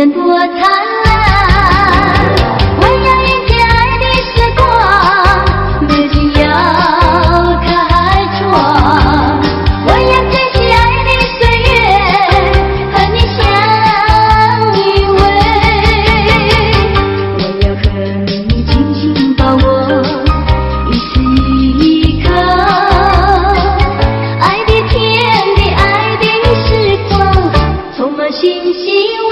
生多灿烂。我要迎接爱的时光，美景要开创。我要珍惜爱的岁月，和你相依偎。我要和你紧紧把握，一丝一刻，爱的天地，爱的时光，充满新希望。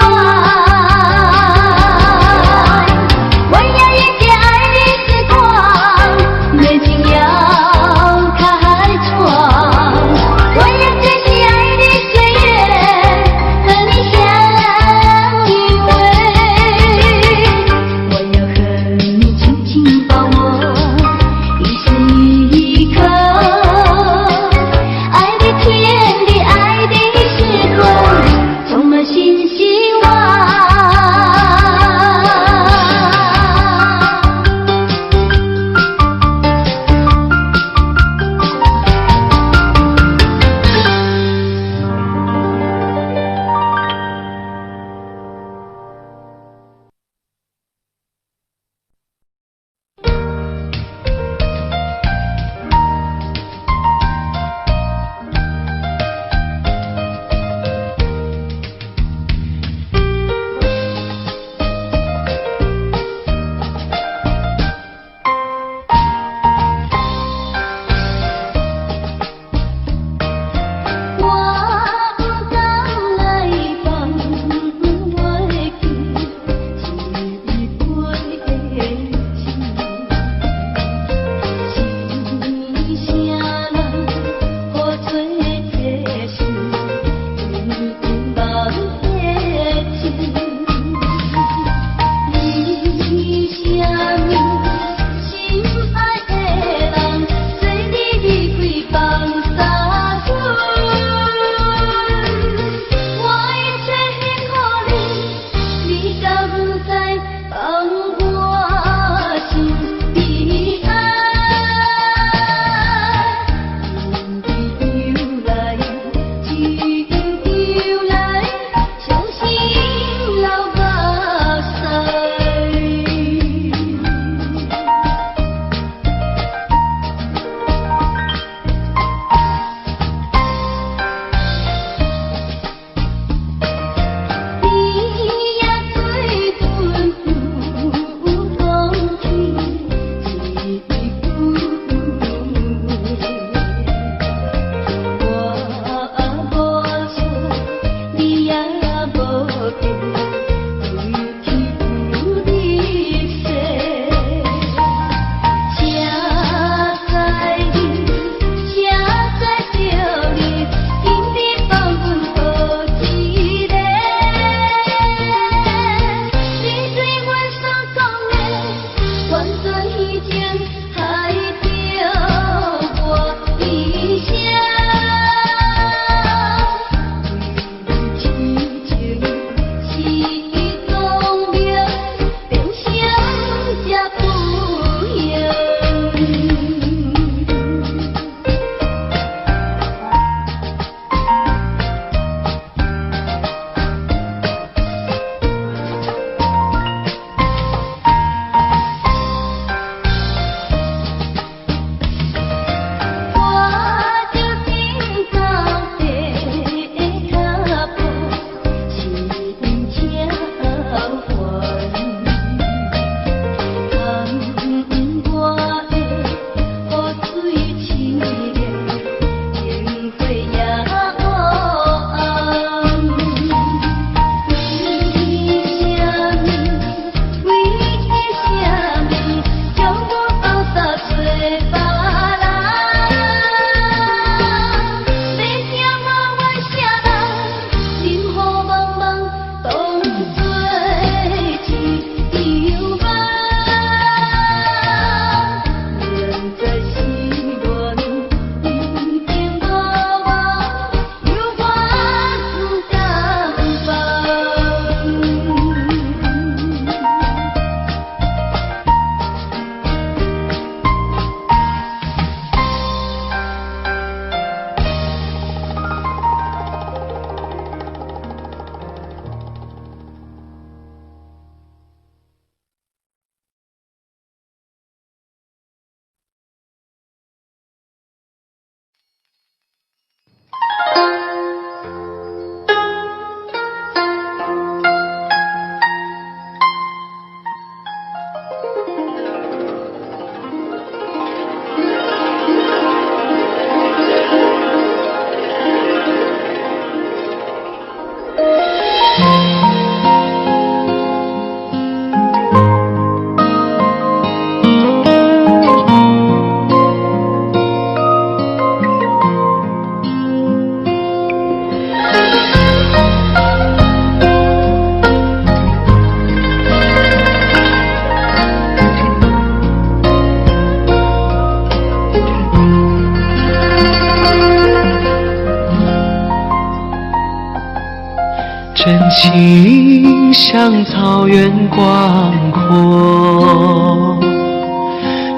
心像草原广阔，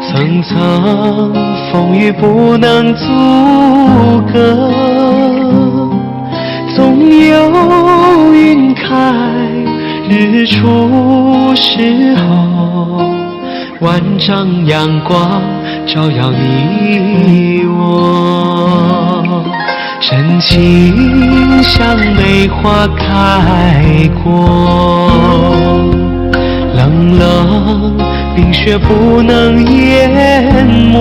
层层风雨不能阻隔，总有云开日出时候，万丈阳光照耀你我，深情像梅花开过，冷冷冰雪不能淹没，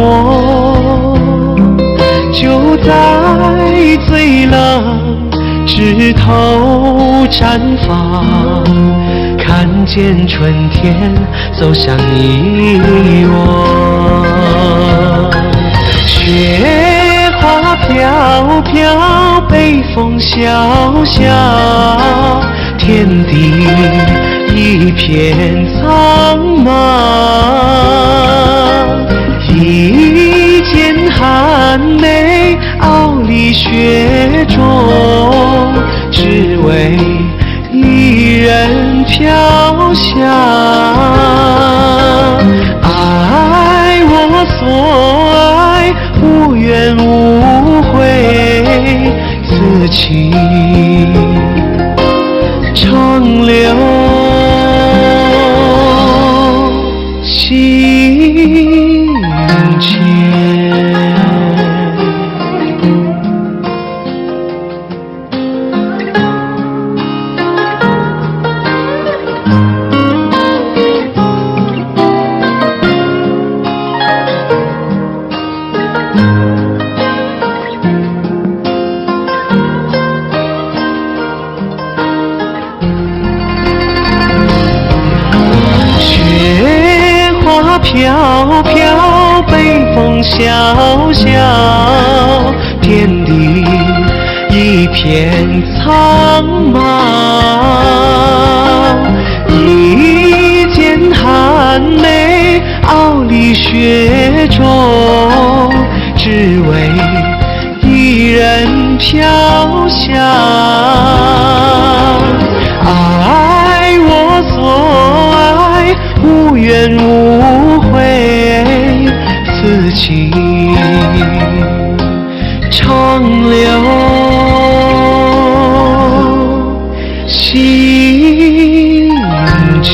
就在最冷枝头绽放，看见春天走向你我。雪花飘飘，北风萧萧，天地一片苍茫，一剑寒梅傲立雪中，只为一人飘香。爱我所爱，无怨无悔，此情长留心间。飘飘，北风萧萧，天地一片苍茫，一剑寒梅傲立雪中，只为一人飘香。爱我所爱，无怨无悔，此情长留心间。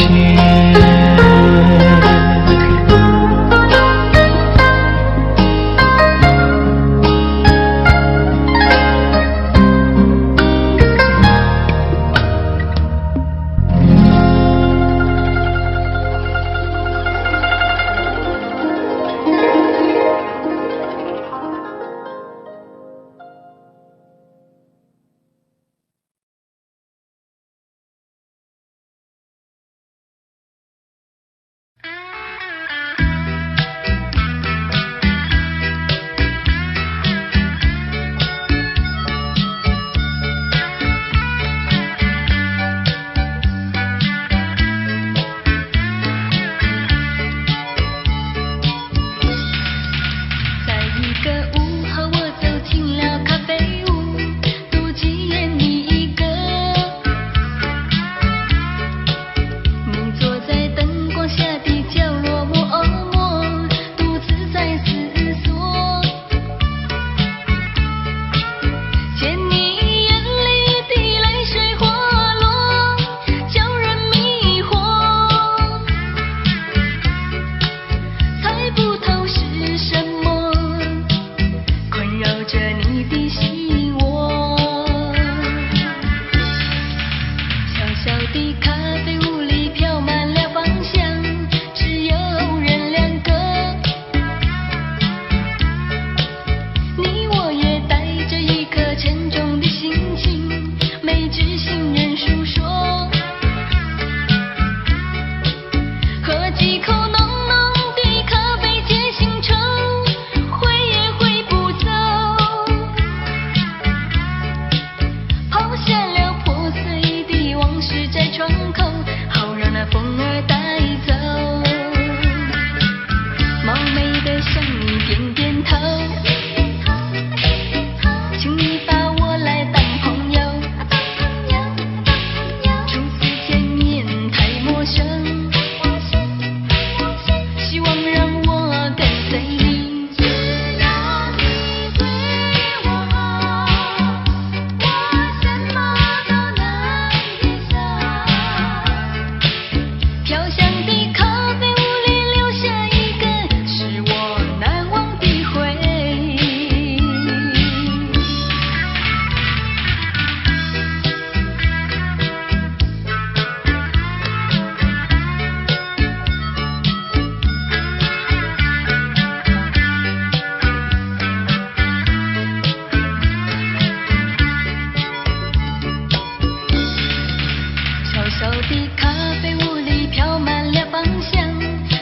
小的咖啡屋里飘满了芳香，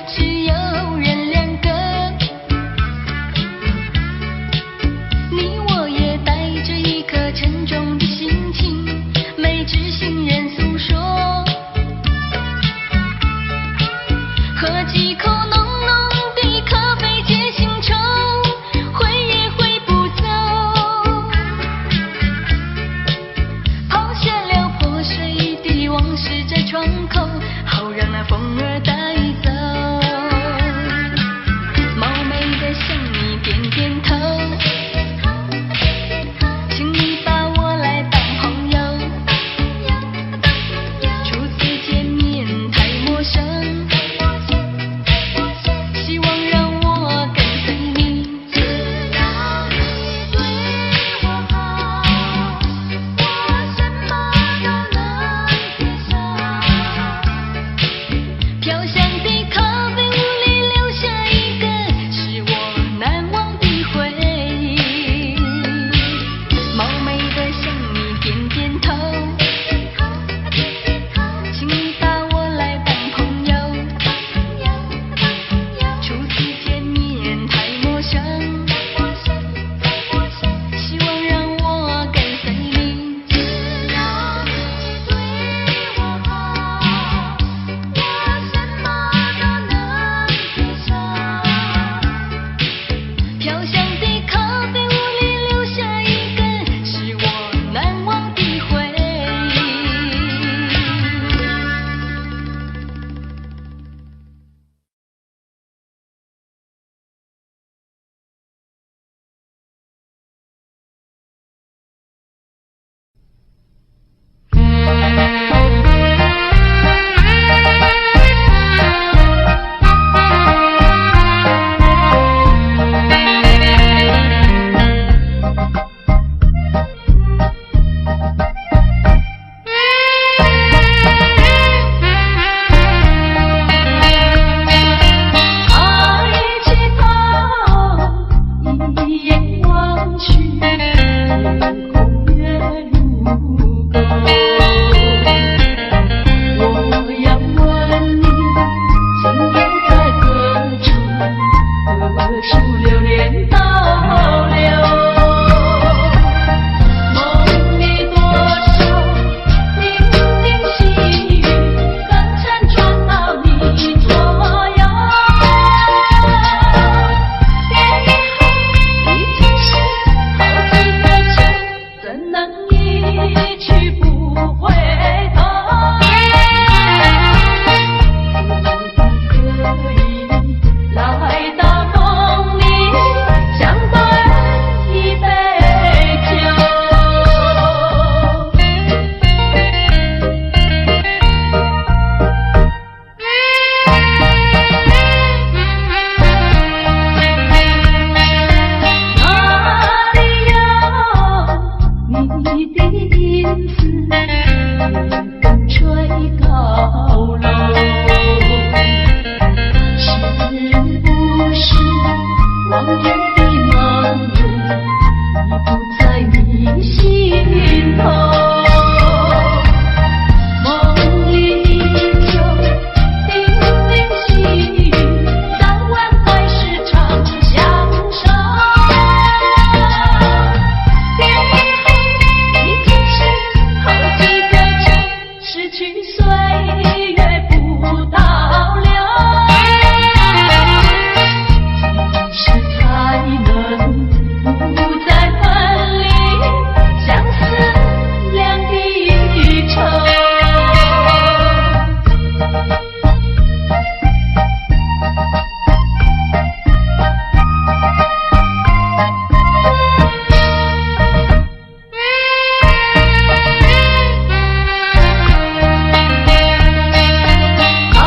只有人两个。你我也带着一颗沉重的心情，没知心人诉说，喝几口浓浓的咖啡解心愁，挥也挥不走。抛下了破碎的往事在窗口，好让那风儿带走。冒昧的向你点点头，请你把我来当朋友。初次见面太陌生，希望让我跟随你。只要你对我好，我什么都能接受。飘香的咖啡屋里留下一个是我难忘的回忆。冒昧的向你点点头，请你把我来当朋友。初次见面太陌生，希望让我跟随你。只要你对我好，我什么都能接受。飘香的咖啡屋里留下一个是我难忘的回忆。爱起跑，一眼望去，天空月如钩。我要问你，今夜在何处？何处流连倒流？梦里多少零零细语，刚辗转到你左右。已经是好几个秋，怎能一去不回头？可以来到梦里，相对一杯酒。哪里有你的影子，更吹高楼？是不是往日的梦里，已不在你心头？梦里就零零细语，早晚还是常相守。已经是好几个秋，失去岁月不倒流。几时才能不再分离，相思两地愁？爱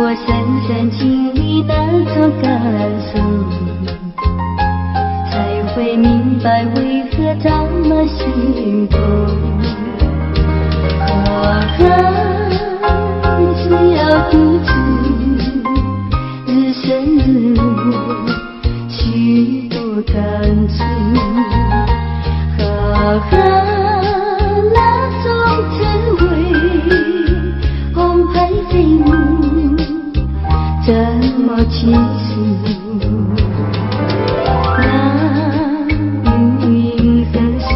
过山山经历那座甘肃，飞舞，这么清楚。那云和树，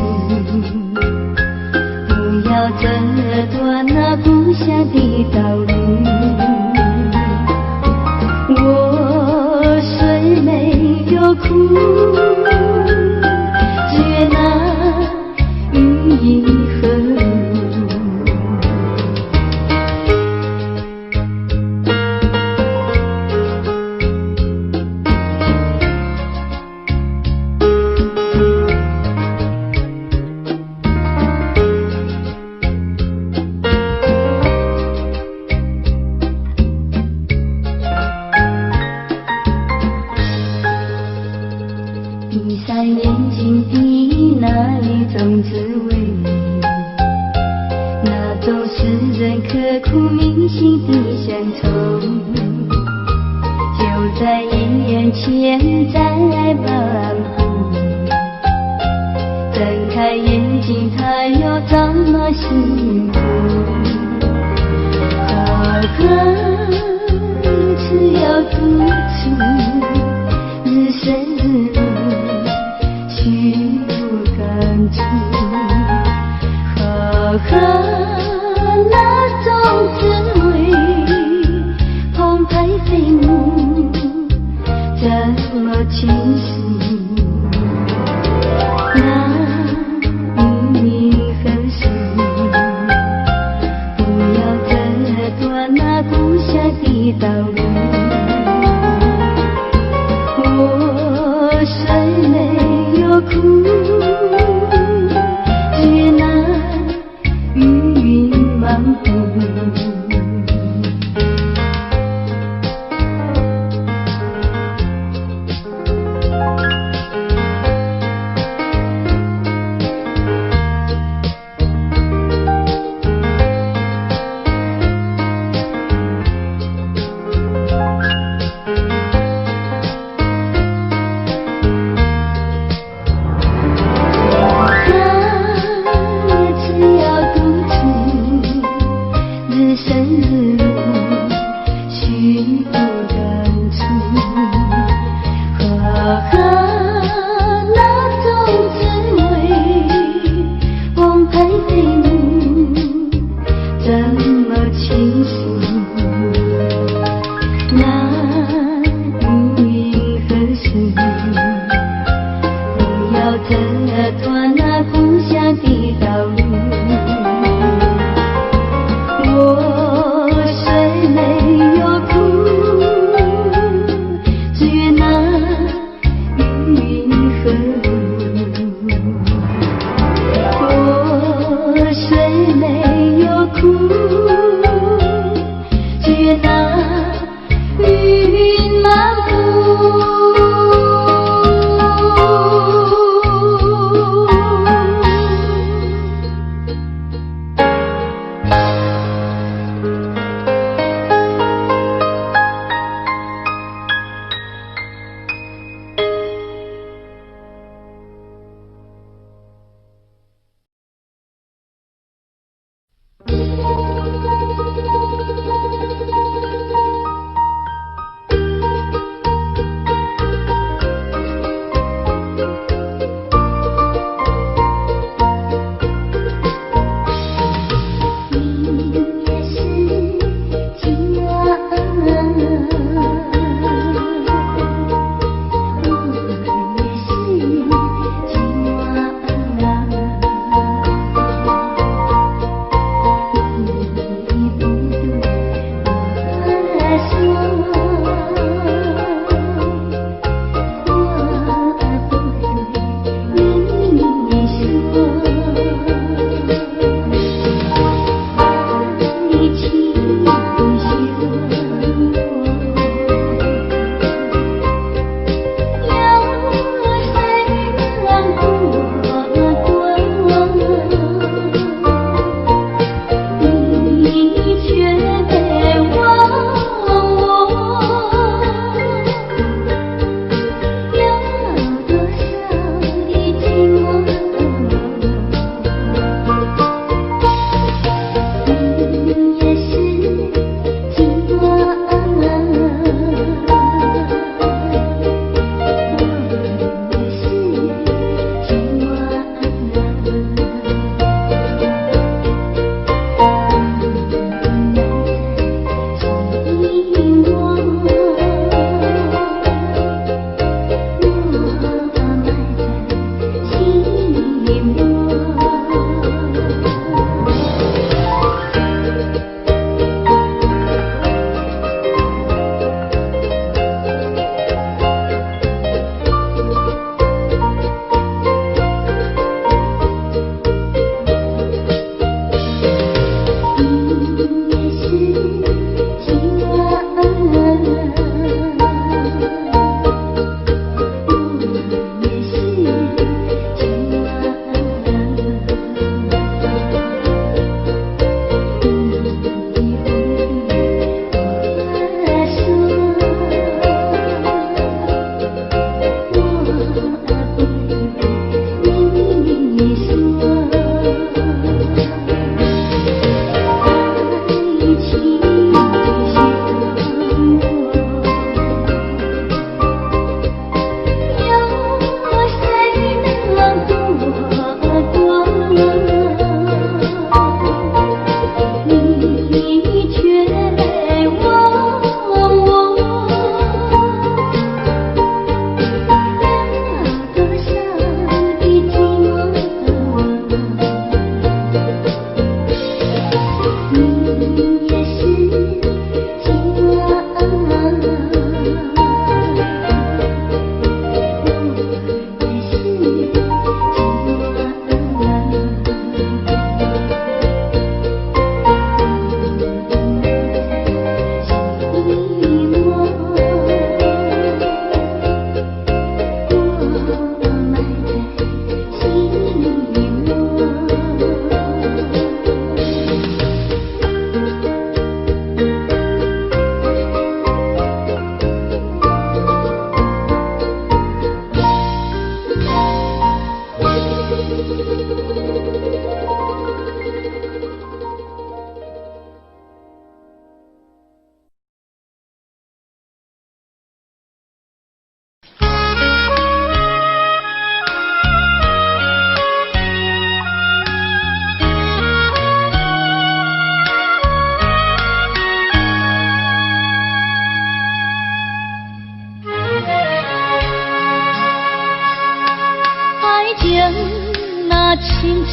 不要折断那故乡的道路。我虽没有哭，只愿那雨银河路。闭上眼睛的那一种滋味，那种使人刻骨铭心的乡愁，就在眼前在漫步。睁开眼睛，它又这么幸福。只要独处，日升日落，许不感触。那种滋味，澎湃飞舞，这么清楚。那云和树，不要折断那故乡的道路。我虽没有哭，只愿那雨云漫步。日升日落，许不感触。那种滋味，澎湃飞舞，这么清楚。那云和树，不要折断那故乡的道路。我虽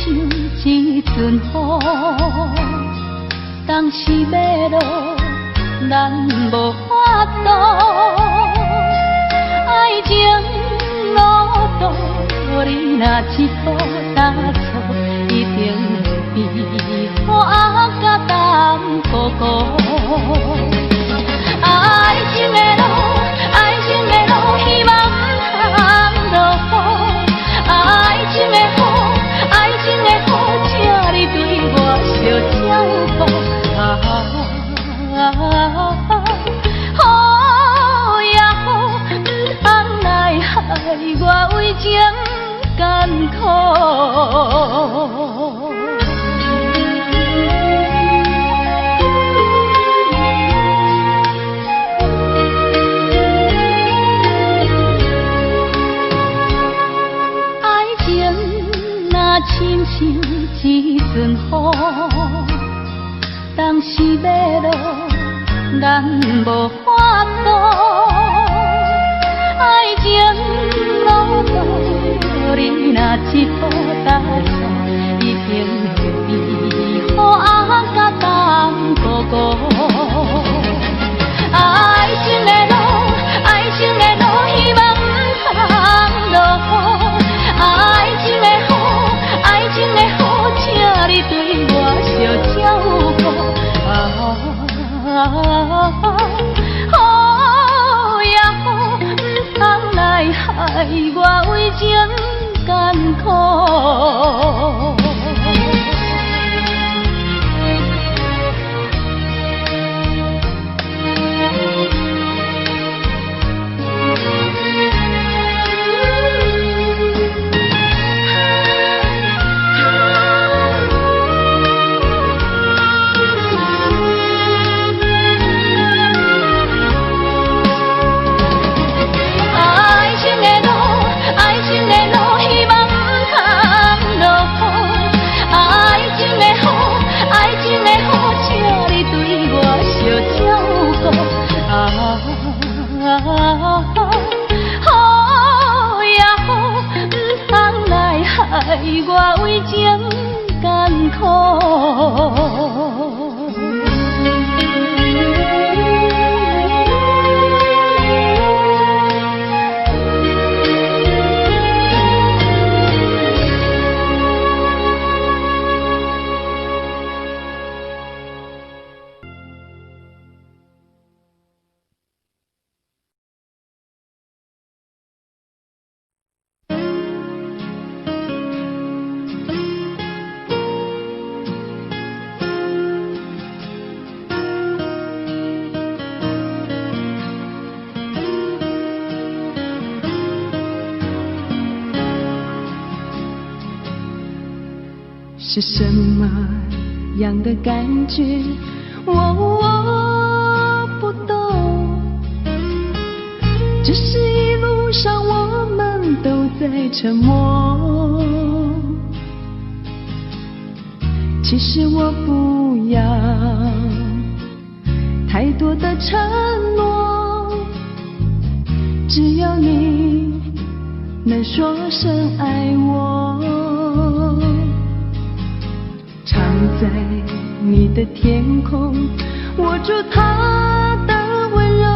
像一阵雨，当时要落，咱无法度。爱情路途，你若一步踏错，一定会被雨甲淡薄薄。爱情的路，爱情的路，希望不通落雨。爱情的雨，爱情的雨，请你对我小照顾。雨也雨，不通来害我为情艰苦。亲像一阵雨，当时要落，咱无法度。爱情路途，你若一步踏错，一定会被雨甲淡薄薄。爱情的路，爱情的路，希望不通落雨。爱情的雨，爱情的雨，请你对我小照顾。雨也雨，不通来害我为情艰苦。我为情艰苦。是什么样的感觉？我不懂，只是一路上我们都在沉默。其实我不要太多的承诺，只要你能说声爱我。藏在你的天空，握住它的温柔，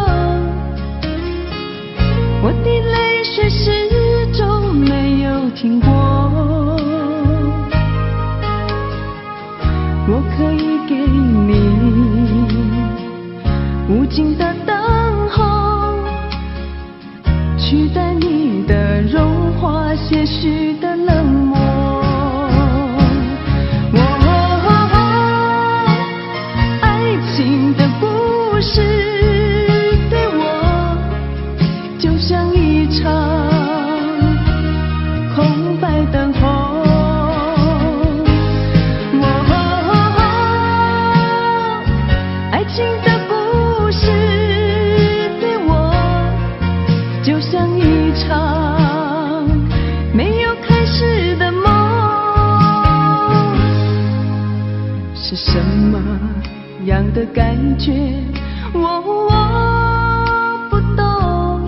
我的泪水始终没有停过。我可以给你无尽的等候，取代你的融化些许的冷漠。样的感觉，我不懂，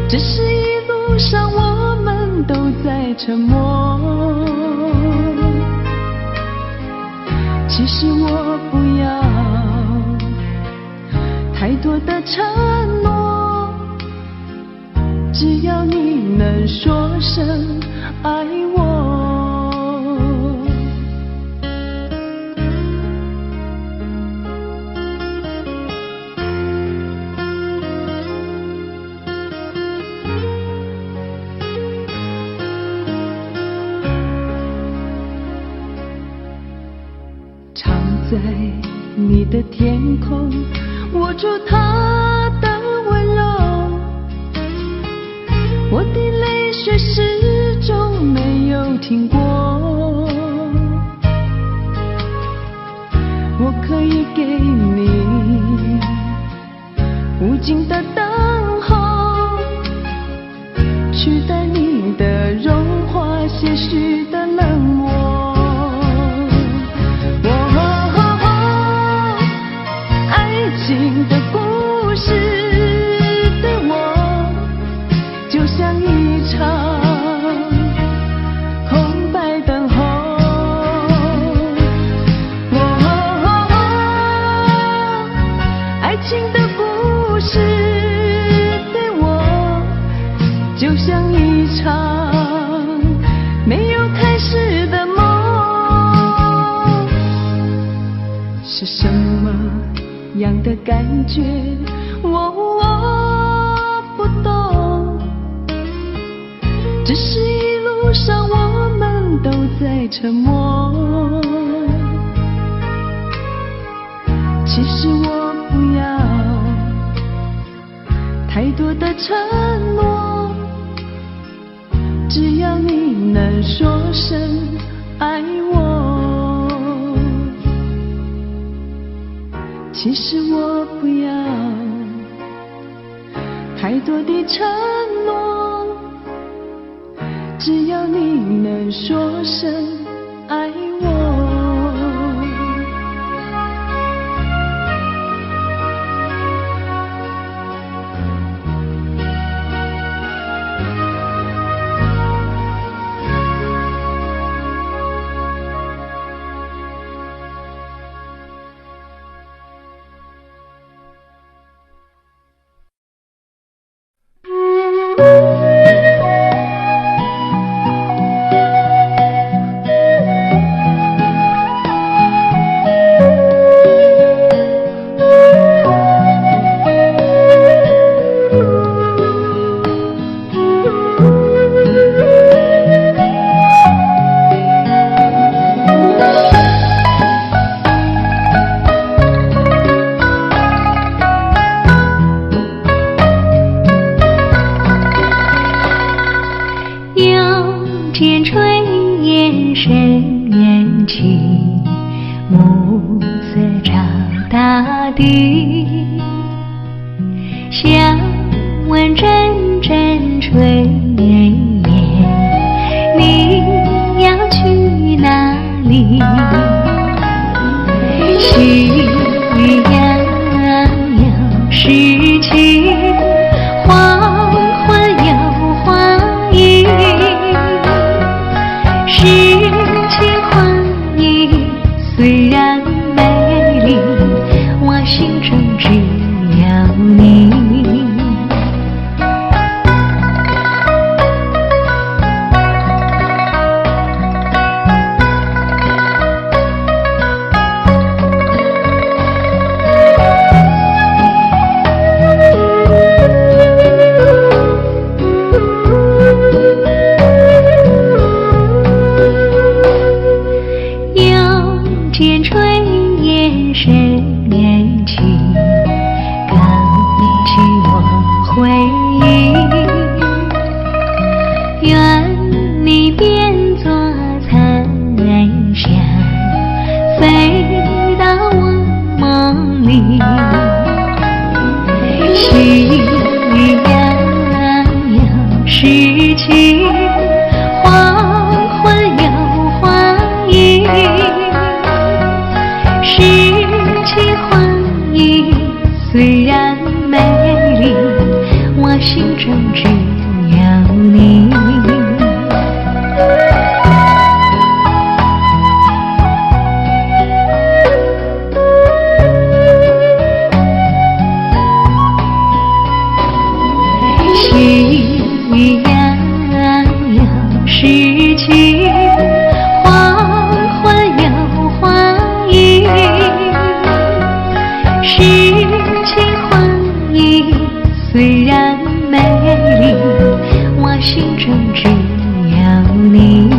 只是一路上我们们都在沉默。其实我不要太多的承诺，只要你能说声爱我。常在你的天空握住它的温柔，我的泪水始终没有停过。我可以给你无尽的等候，取代你的融化些许的冷漠。爱情的故事对我就像一场空白等候。爱情的故事对我就像一场没有开始的梦。是什么样的感觉我不懂，只是一路上我们都在沉默。其实我不要太多的承诺，只要你能说声爱我。其实我不要太多的承诺，只要你能说声爱我。心中只有你。情回忆虽然美丽，我心中只有你。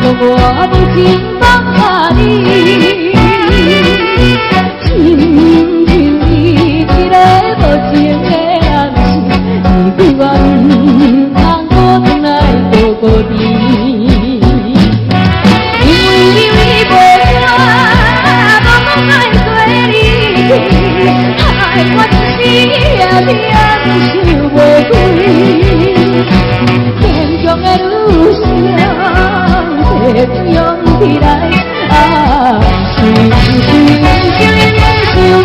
我无情放下你，亲像你一个无情的人是，你对我唔通过来孤孤单。因为你袂我，无讲爱做你，害我一时夜夜想袂开，坚强的女性。勇起来，想你，永远想你。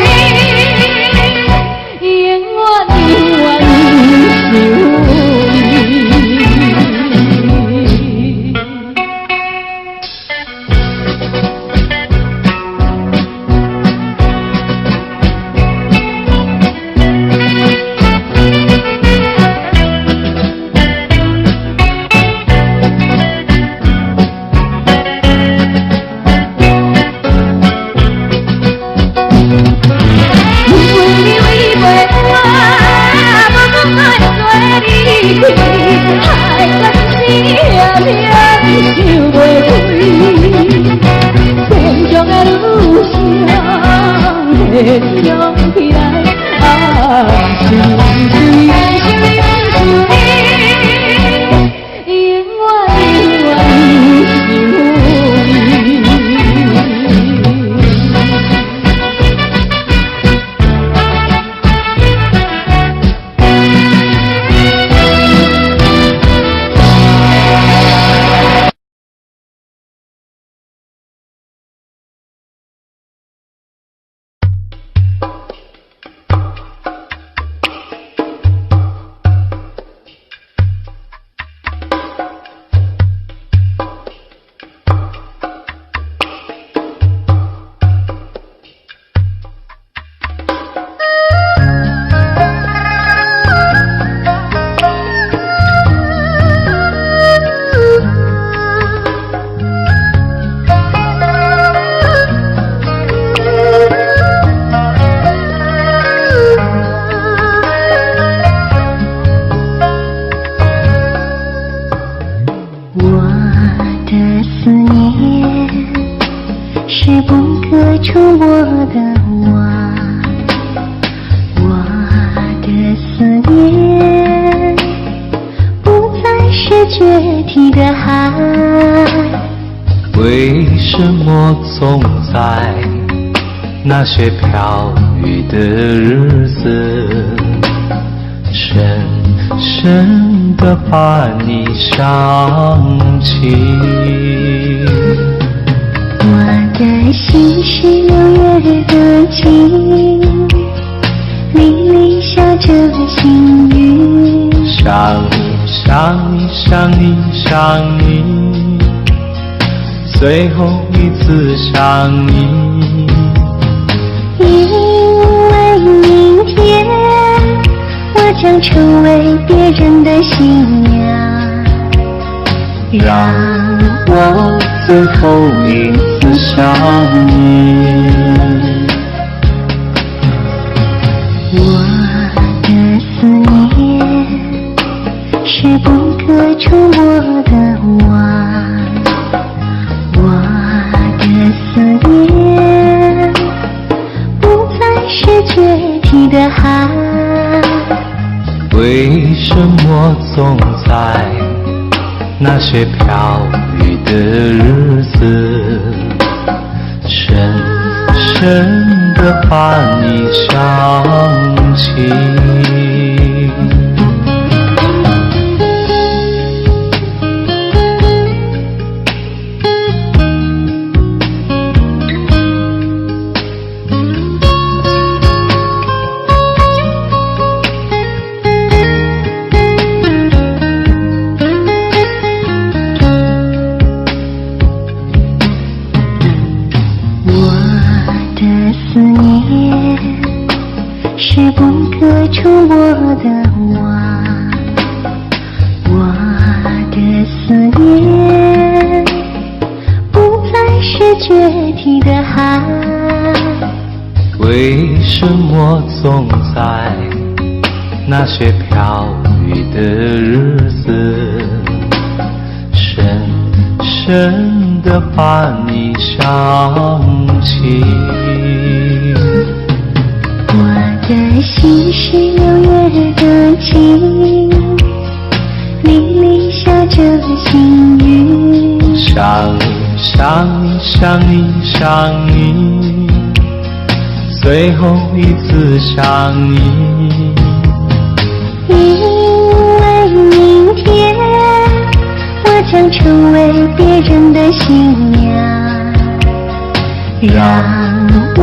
勇起来，想你，永远想你。为什么总在那些飘雨的日子，深深地把你想起？我的心是6月的晴，沥沥下着细雨。想你，想你，想你，想你，最后一次想你。因为明天我将成为别人的新娘，让我最后一次想你。我的思念是不可触摸的网，我的思念不再是决堤的海。为什么总在那些飘雨的日子，深深地把你想起？是不可触摸的网，我的思念不再是决堤的海。为什么总在那些飘雨的日子，深深深地把你想起。我的心是6月的晴，沥沥下着细雨。想你想你想你想你，最后一次想你。因为明天我将成为别人的新娘，让我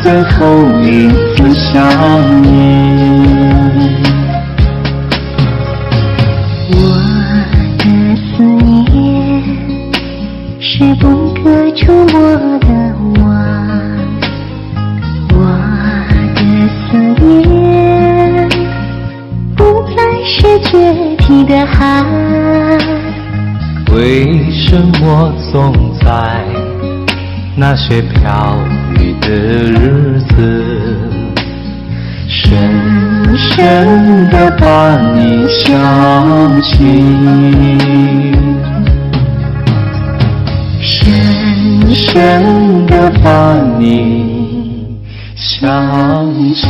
最后一次想你。我的思念是不可触摸的网，我的思念不再是决堤的海。为什么总在那些飘雨的日子，深深地把你想起，深深地把你想起。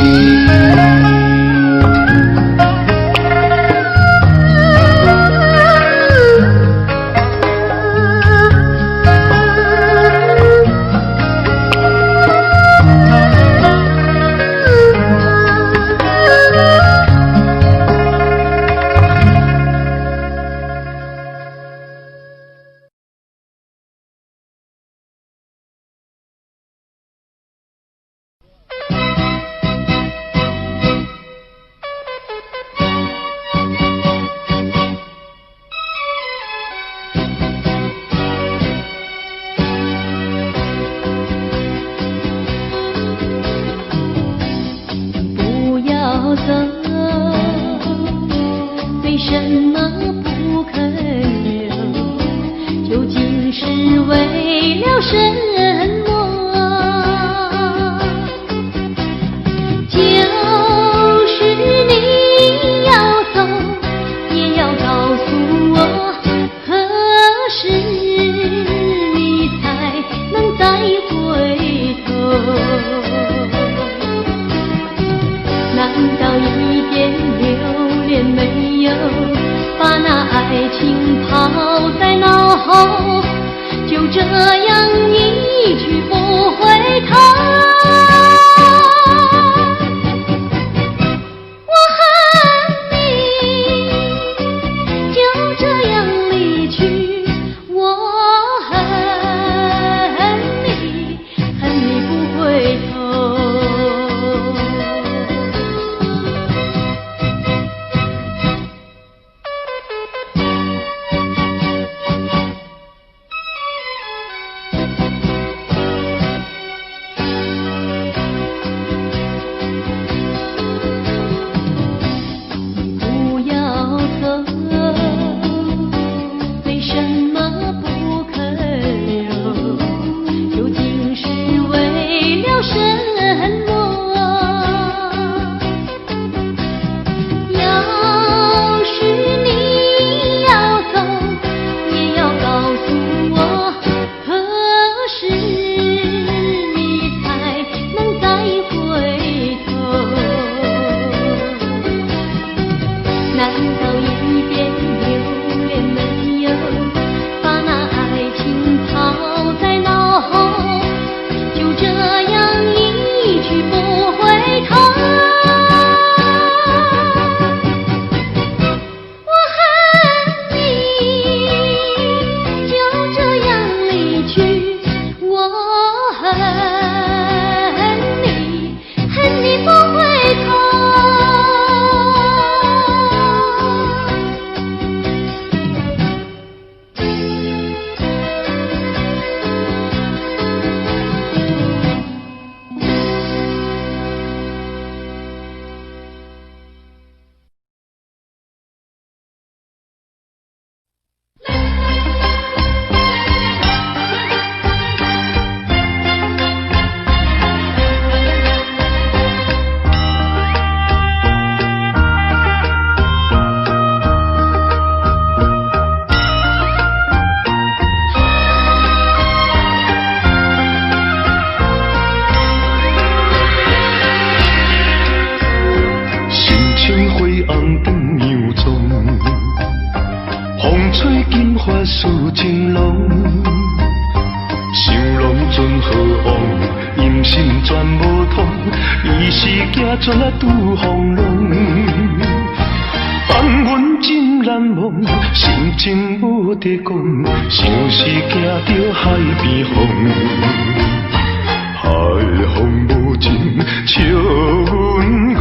不要走，为什么不肯留？究竟是为了什么？就是你要走，也要告诉我，何时你才能再回头？难道一点留恋没有，把那爱情抛在脑后，就这样一去不回头？我恨你，就这样离去，我恨你，恨你不回头。不要走，为什么不肯留？究竟是为了什么？要是你要走，也要告诉我，何时你才能再回头？难道一点留恋没有，把那爱情抛在脑后，就这样一去不好王，阴心全无通，伊是行船啊拄风浪。放阮真难忘，心情无得讲，像是行到海边风。海风无情，笑阮讲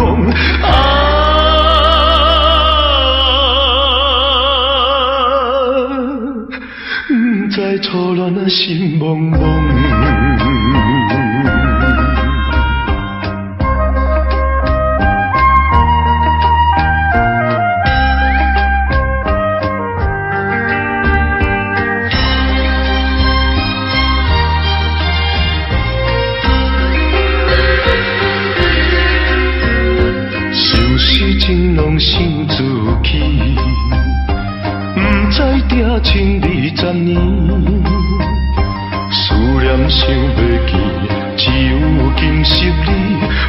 不知初恋啊心茫茫。情拢想自起，不知定情20年，思念想袂记，只有今昔你，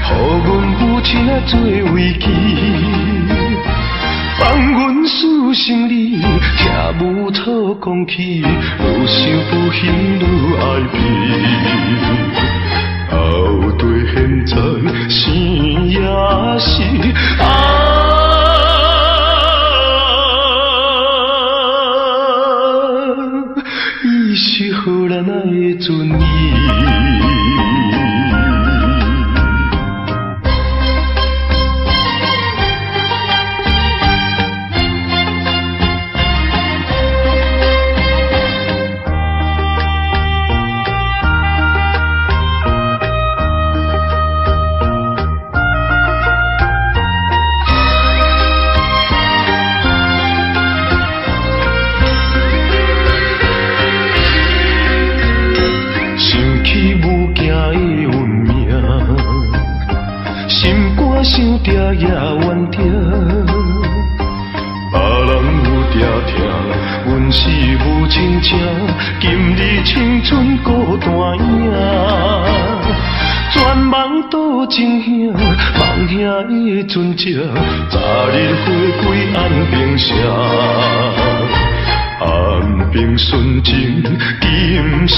予阮母亲啊做慰藉，放阮思心里，听母草讲起，愈想不幸愈爱悲。后对现在生也是伊是好人啊的尊严。想定也怨定，别人有定听，阮是无亲情，今日青春孤单影，全梦倒情兄，梦兄的船只，早日回归安平城，安平纯情今小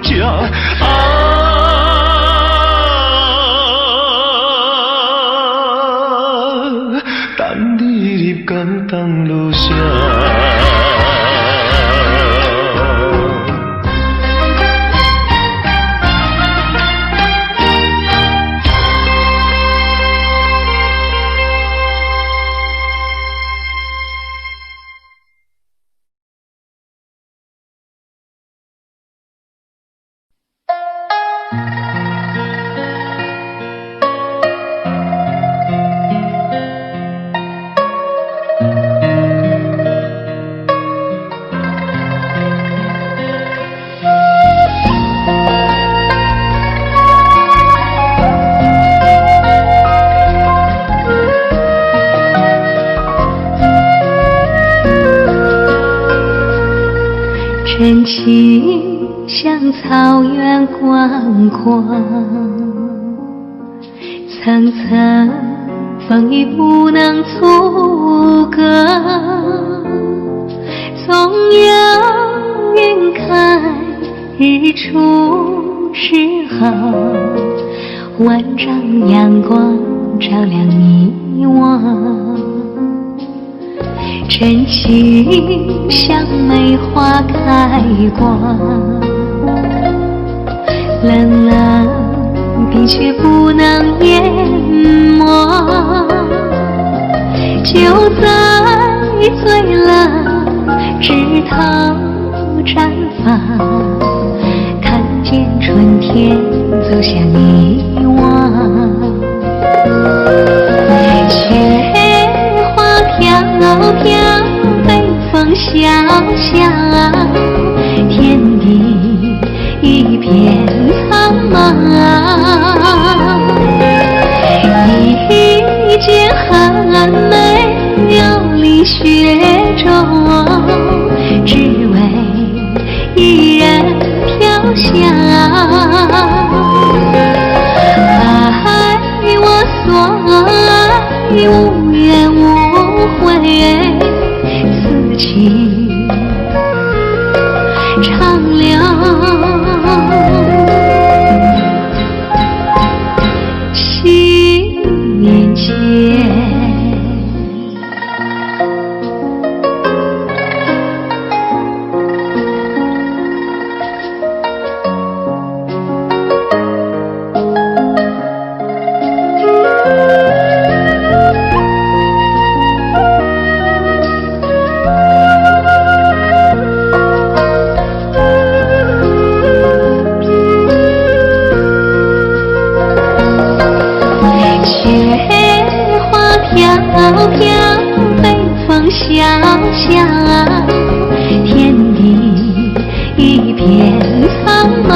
姐等你入港当落声。真情像草原广阔，层层风雨不能阻隔。总有云开日出时候，万丈阳光照亮你我。真情像梅花开过，冷冷冰雪不能淹没。就在最冷枝头绽放，看见春天走向你我。雪花飘飘，北风萧萧，天地一片苍茫。一剪寒梅流离雪中，只为一人飘香。爱我所爱，无怨无悔，此情长留。飘飘，北风萧萧，天地一片苍茫。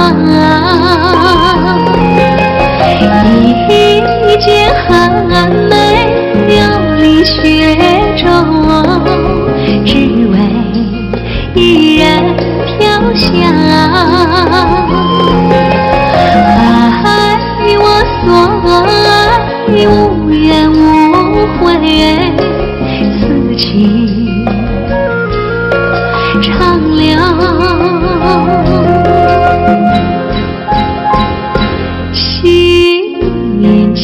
一剪寒梅流离雪中，只为一人飘香。爱我所爱，无怨无悔，此情长留心间。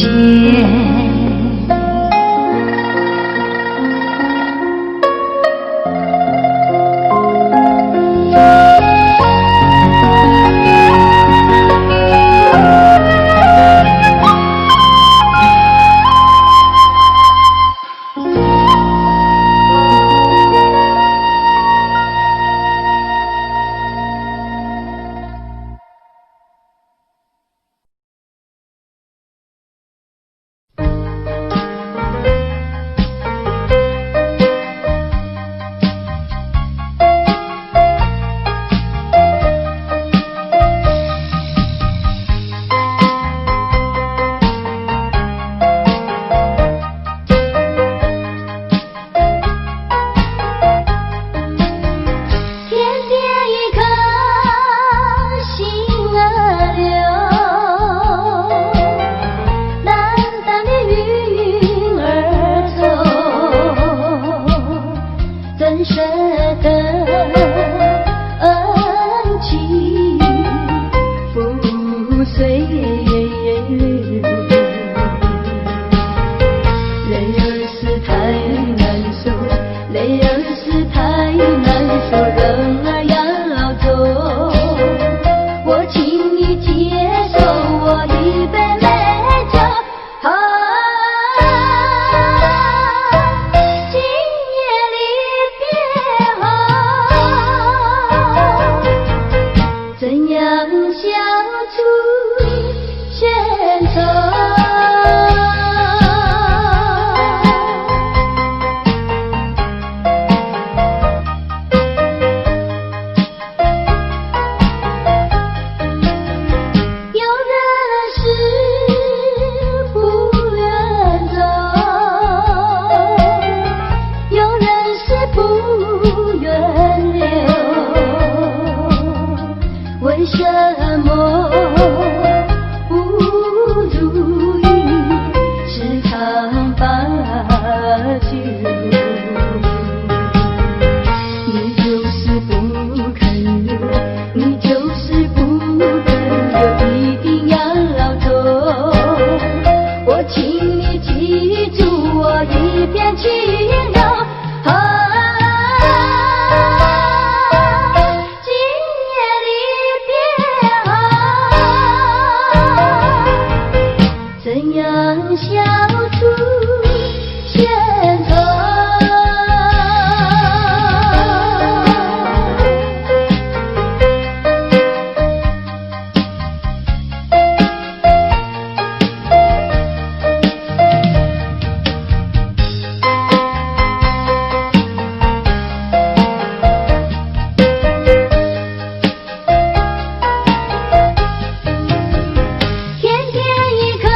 天天一颗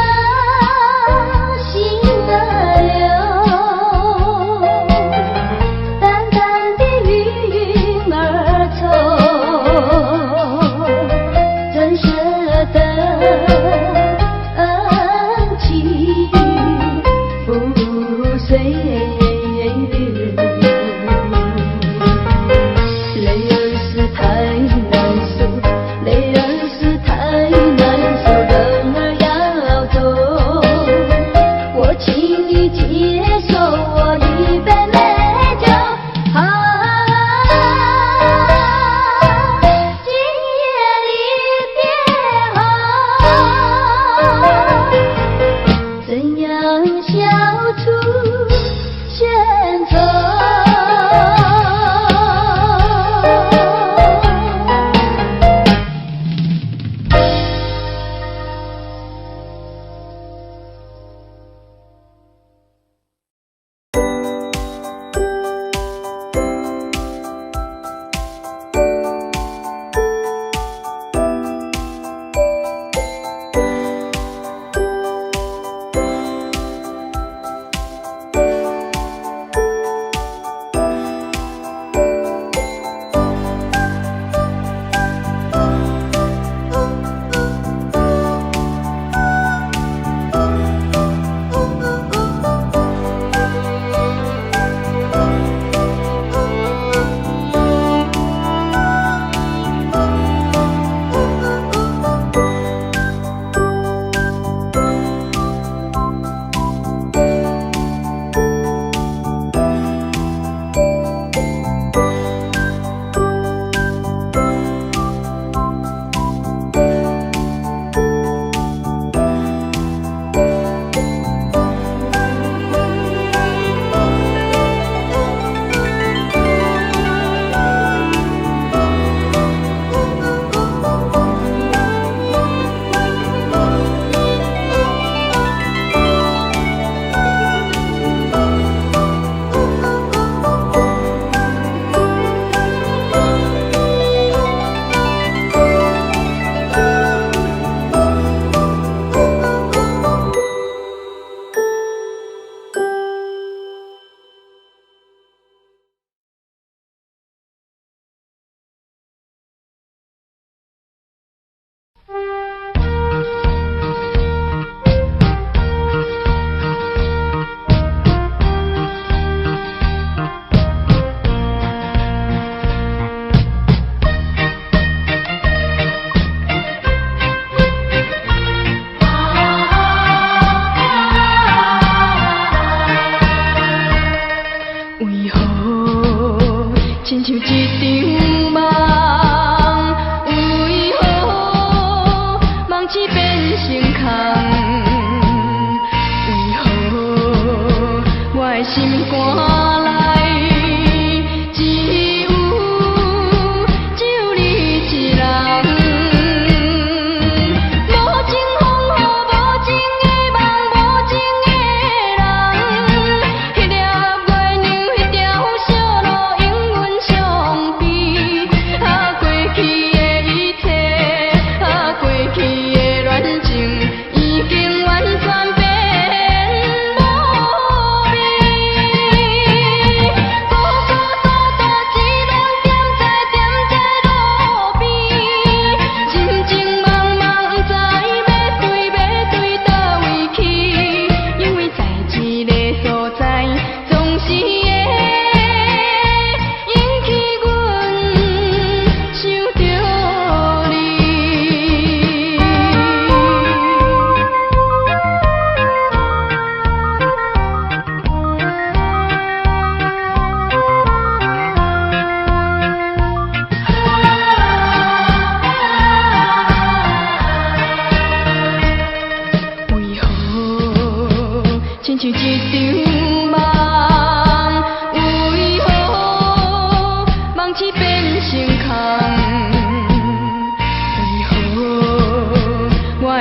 心儿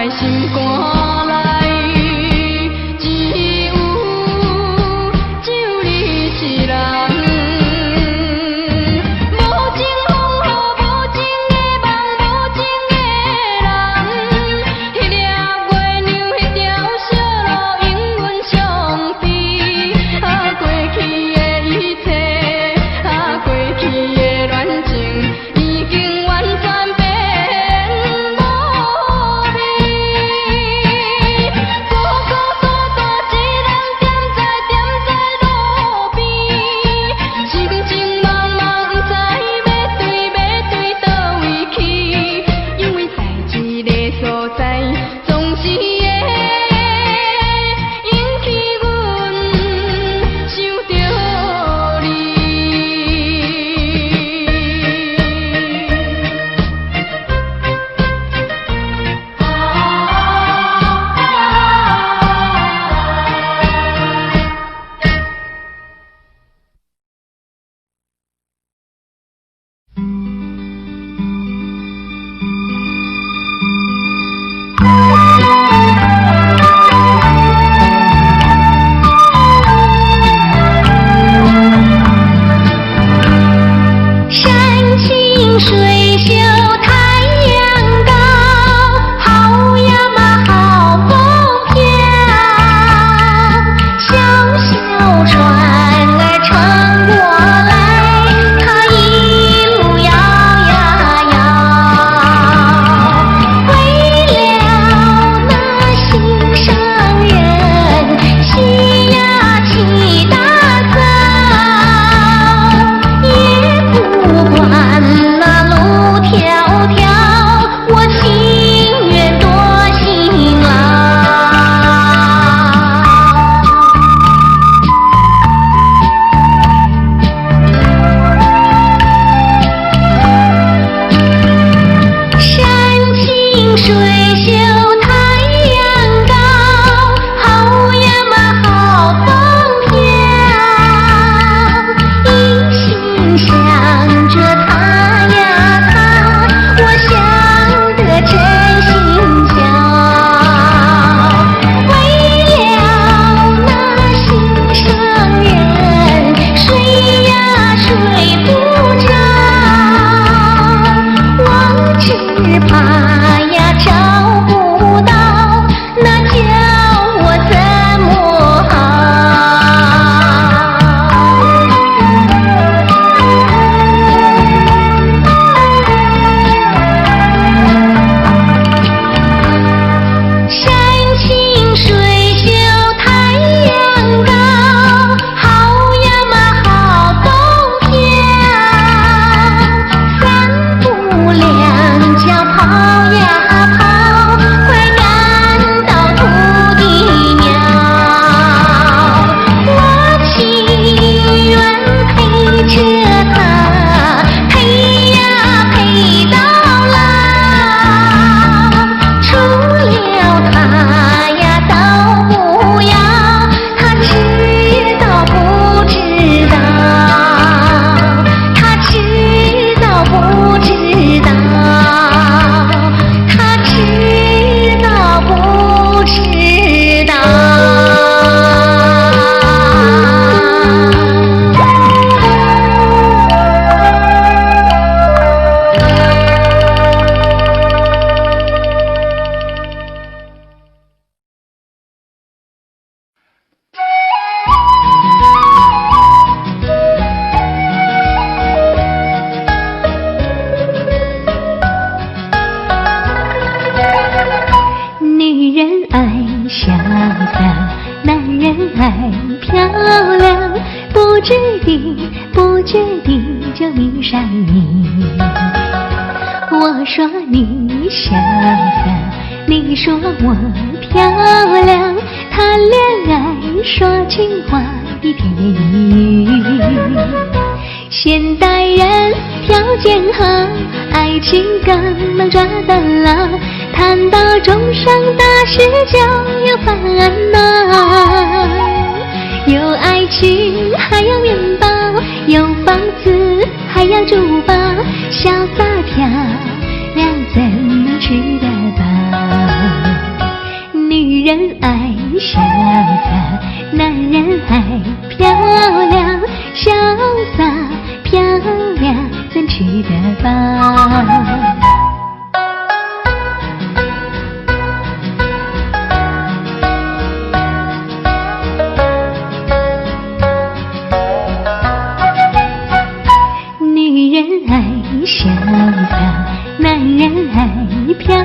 的心肝内，只有你是人。无情风雨，无情的梦，无情的人。迄粒月亮，迄条小路，永远相随。啊，过去的一切，啊，过去的恋情，已经完全变无味。孤孤单单一人踮在路边，情情茫茫，不知要对倒位去，因为在一个所在，总是会引起阮想着你。山清水秀太阳高，好呀嘛好风飘，小小船儿穿过来，它一路摇呀摇，为了那心上人，喜呀起大早，也不管那路迢迢，我情愿多辛劳。山清水秀太阳高，好呀嘛好风飘，一心想着他呀他，我想得真心焦。为了那心上人，睡呀睡不着，我只怕呀找不到，那叫我怎么好？山清水秀太阳高，好呀嘛好风飘，三步两脚跑呀跑，快赶到土地庙。我情愿陪着他，陪呀陪到老，除了他呀都不要，他知道不知道？他知道不知道？他知道不知道？女人爱潇洒，男人爱漂亮，不知地就迷上你。我说你潇洒，你说我漂亮，谈恋爱说情话的甜言蜜语。现代人条件好，爱情更能抓得牢，谈到终生大事就有烦恼。有爱情还有面包，有房子还有珠宝，潇洒漂亮怎能吃得饱？潇洒，男人爱漂亮，潇洒漂亮，怎吃得饱？女人爱潇洒，男人爱漂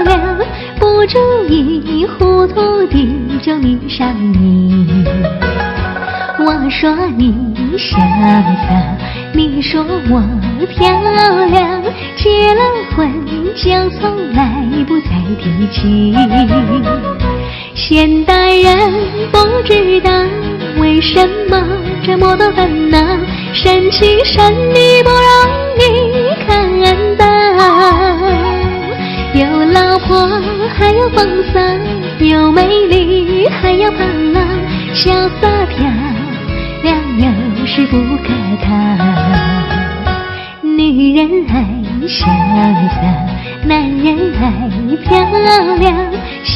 亮，不注意糊涂地就迷上你。我说你潇洒，你说我漂亮，结了婚就从来不再提起。现代人不知道为什么这么多烦恼，生气生理不容易看到，有老婆还有风骚，有美丽还有胖老，潇洒漂亮有时不可讨。女人爱潇洒，男人爱漂亮，潇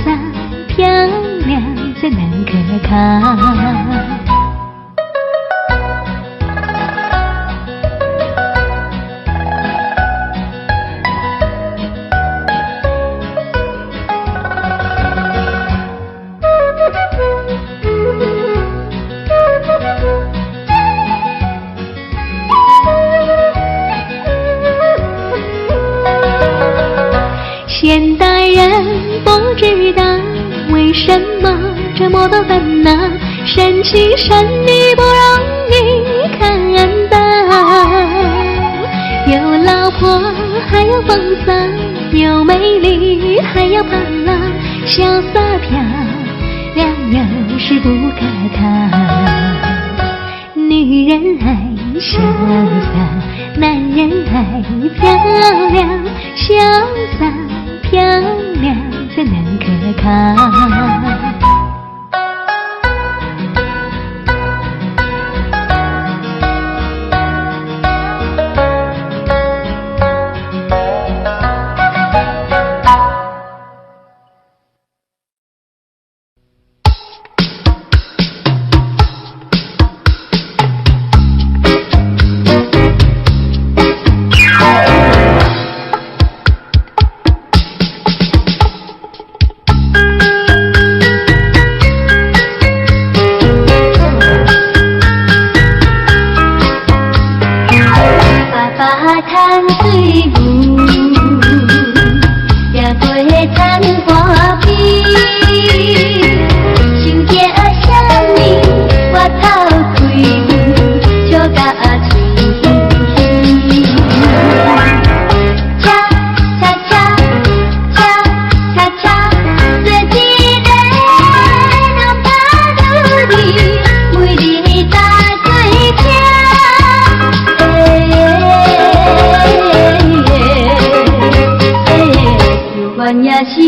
洒漂亮怎能可靠？现代人不知道为什么这么多烦恼，生气生理不容易看到，有老婆还有风骚，有美丽还有胖老，潇洒漂亮有时不可讨。女人爱潇洒，男人爱漂亮，潇洒漂亮怎能可靠？是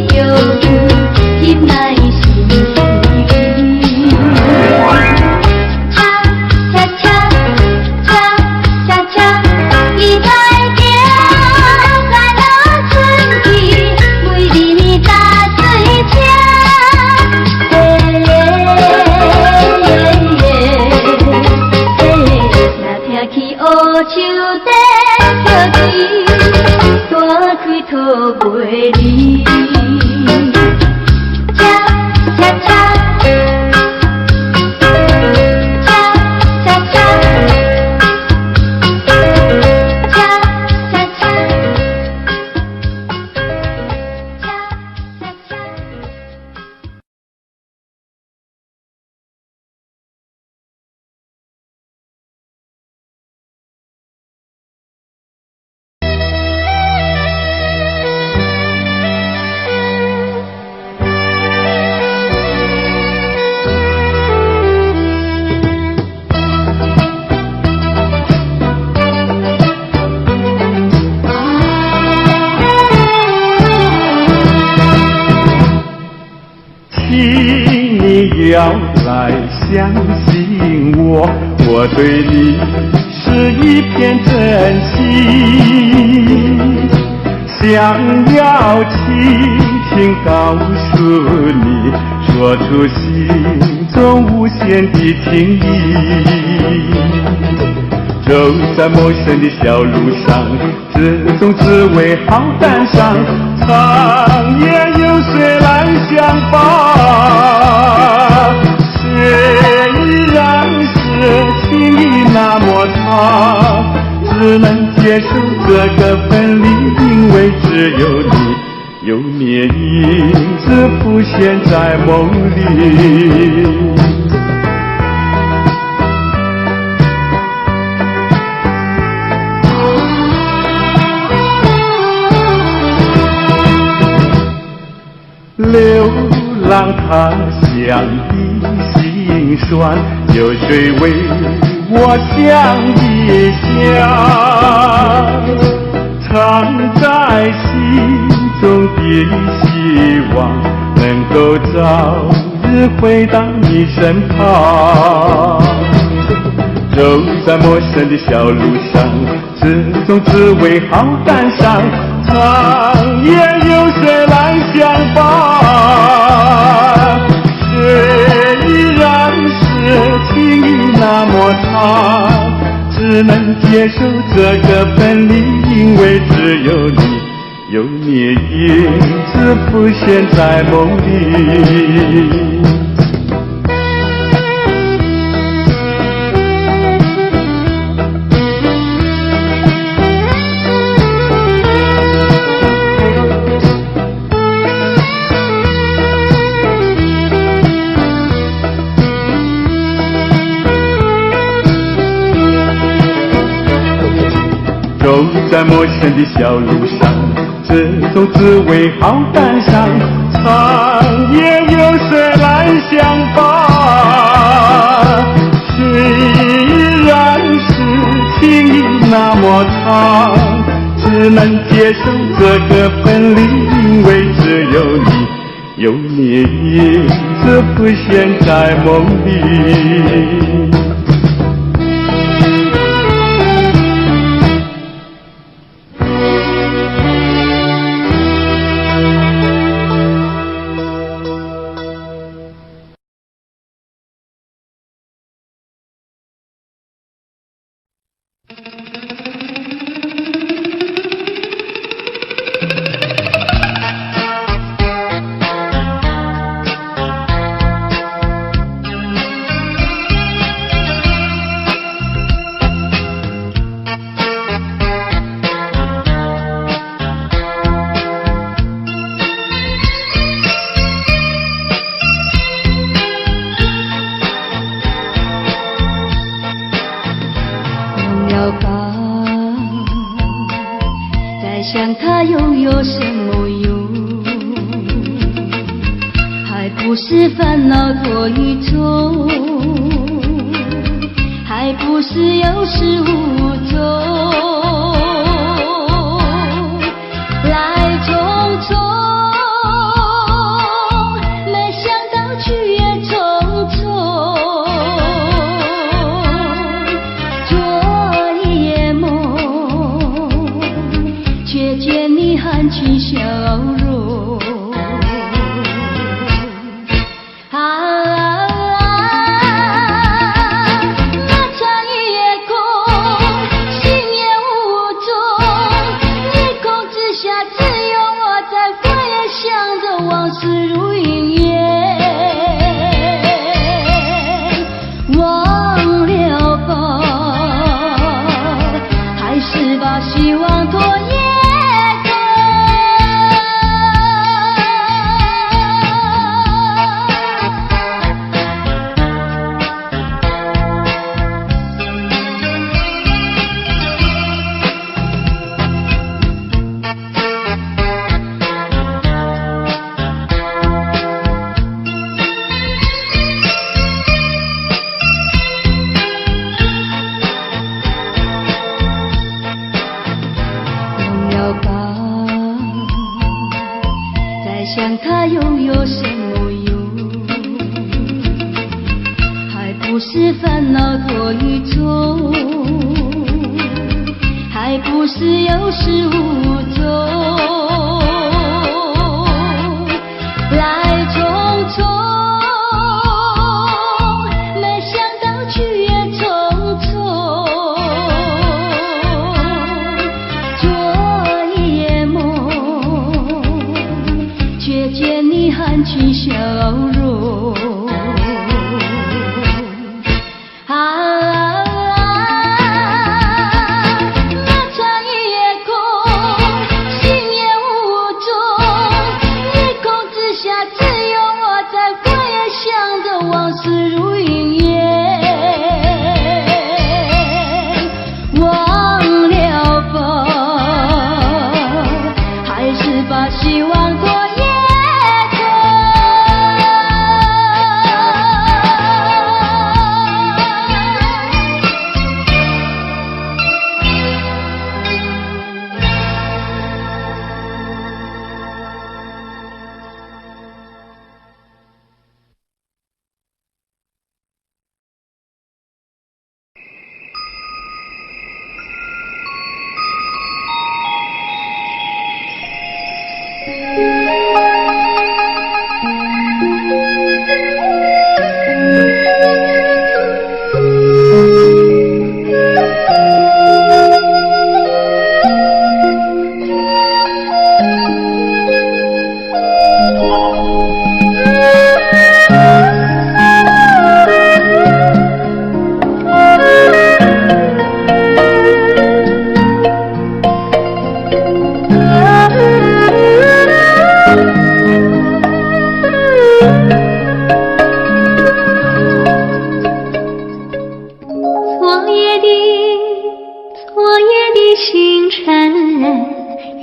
着对你。恰恰恰，恰恰恰，恰恰恰，恰恰恰。请你要来相信我，我对你是一片真心，想要轻轻告诉你，说出心中无限的情意。走在陌生的小路上，只总只为好感伤，长夜有谁来相伴？虽然是情意那么长，只能接受这个分离，因为只有你，有你影子浮现在梦里。流浪他乡的心酸，有谁为我想一想？藏在心中的希望，能够早日回到你身旁。走在陌生的小路上，只总只为好感伤，长夜有谁来相伴？虽然是情意那么长，只能接受这个分离，因为只有你，有你影子浮现在梦里。走在陌生的小路上，只总只为好感伤，长夜有谁来相伴？虽然是情意那么长，只能接受这个分离，因为只有你，有你影子浮现在梦里。想它又有什么用？还不是烦恼多一种，还不是有始无终。来匆匆，没想到去也匆匆。昨夜梦，却见你含情笑容。在想它又有什么用？还不是烦恼多一种，还不是有始无终，来匆匆，没想到去也匆匆，做一夜梦，却见你含情笑容。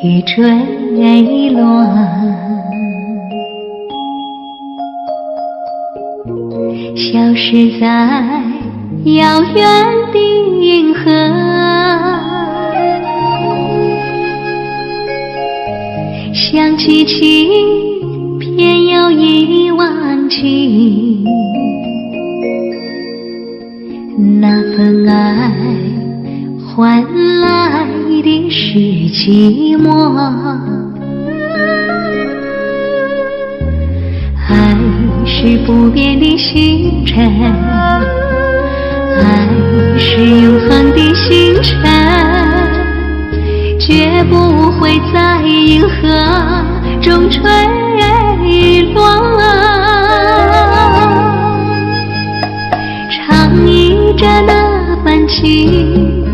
已坠落，消失在遥远的银河。想起情，偏又已忘记那份爱换来的是寂寞，爱是不变的星辰，爱是永恒的星辰，绝不会在银河中坠落。唱忆着那份情，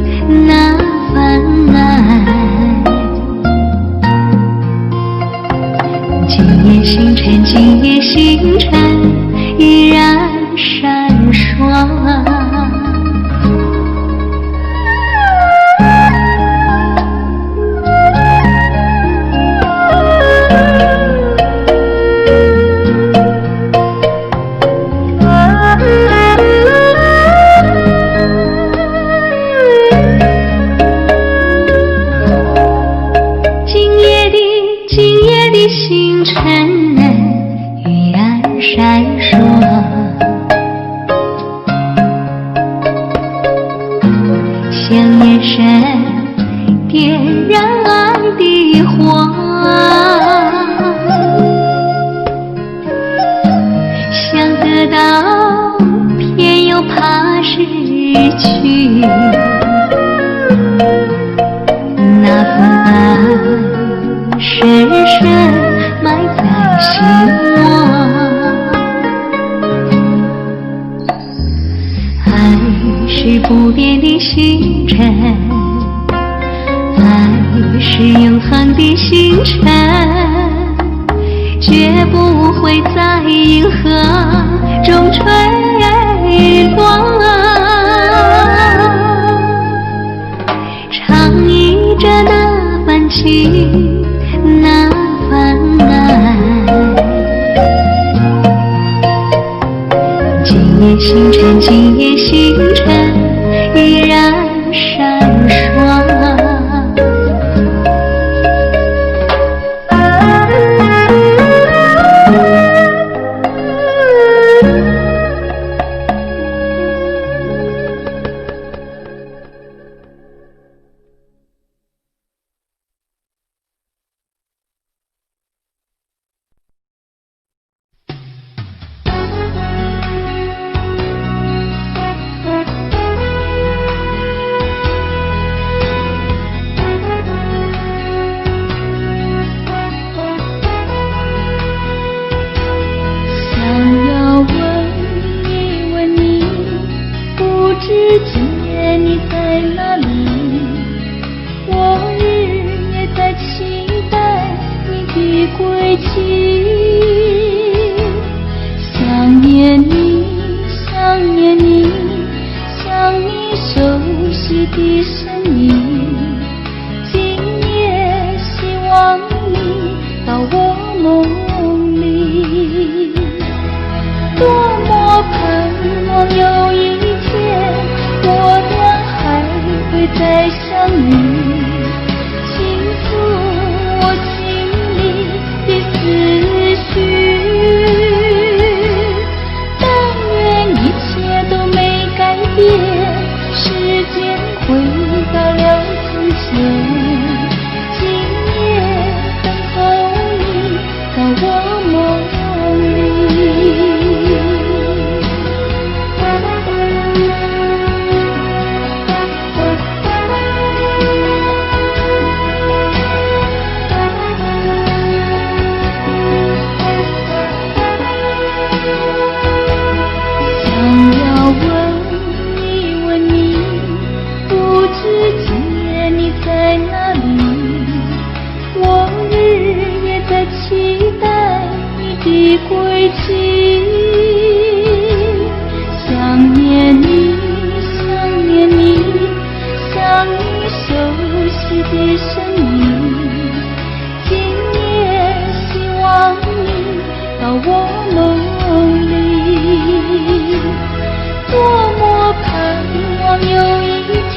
那份爱，今夜星辰，今夜星辰依然闪烁。星辰依然闪烁，像夜神点燃爱的火，想得到偏又怕失去，那份爱深深埋在心窝，爱是不变的星辰，爱是永恒的星辰，绝不会在银河中坠落。唱忆着那份情，那份爱，今夜星辰，今夜星辰依然闪烁。一起。想念你，想念你，想你熟悉的身影。今夜希望你到我梦里，多么盼望有一天我俩还会再相遇，倾诉我心里的思绪。但愿一切都没改变，时间回到了从前。今夜等候你到我梦里。归期，想念你，想念你，想你熟悉的身影。今夜希望你到我梦里，多么盼望有一天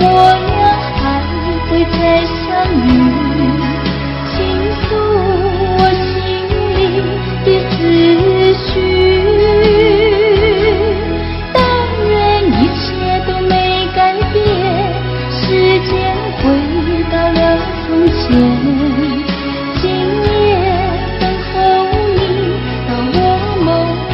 我俩还会再相遇，倾诉我心里的思绪。但愿一切都没改变，时间回到了从前。今夜等候你到我梦里。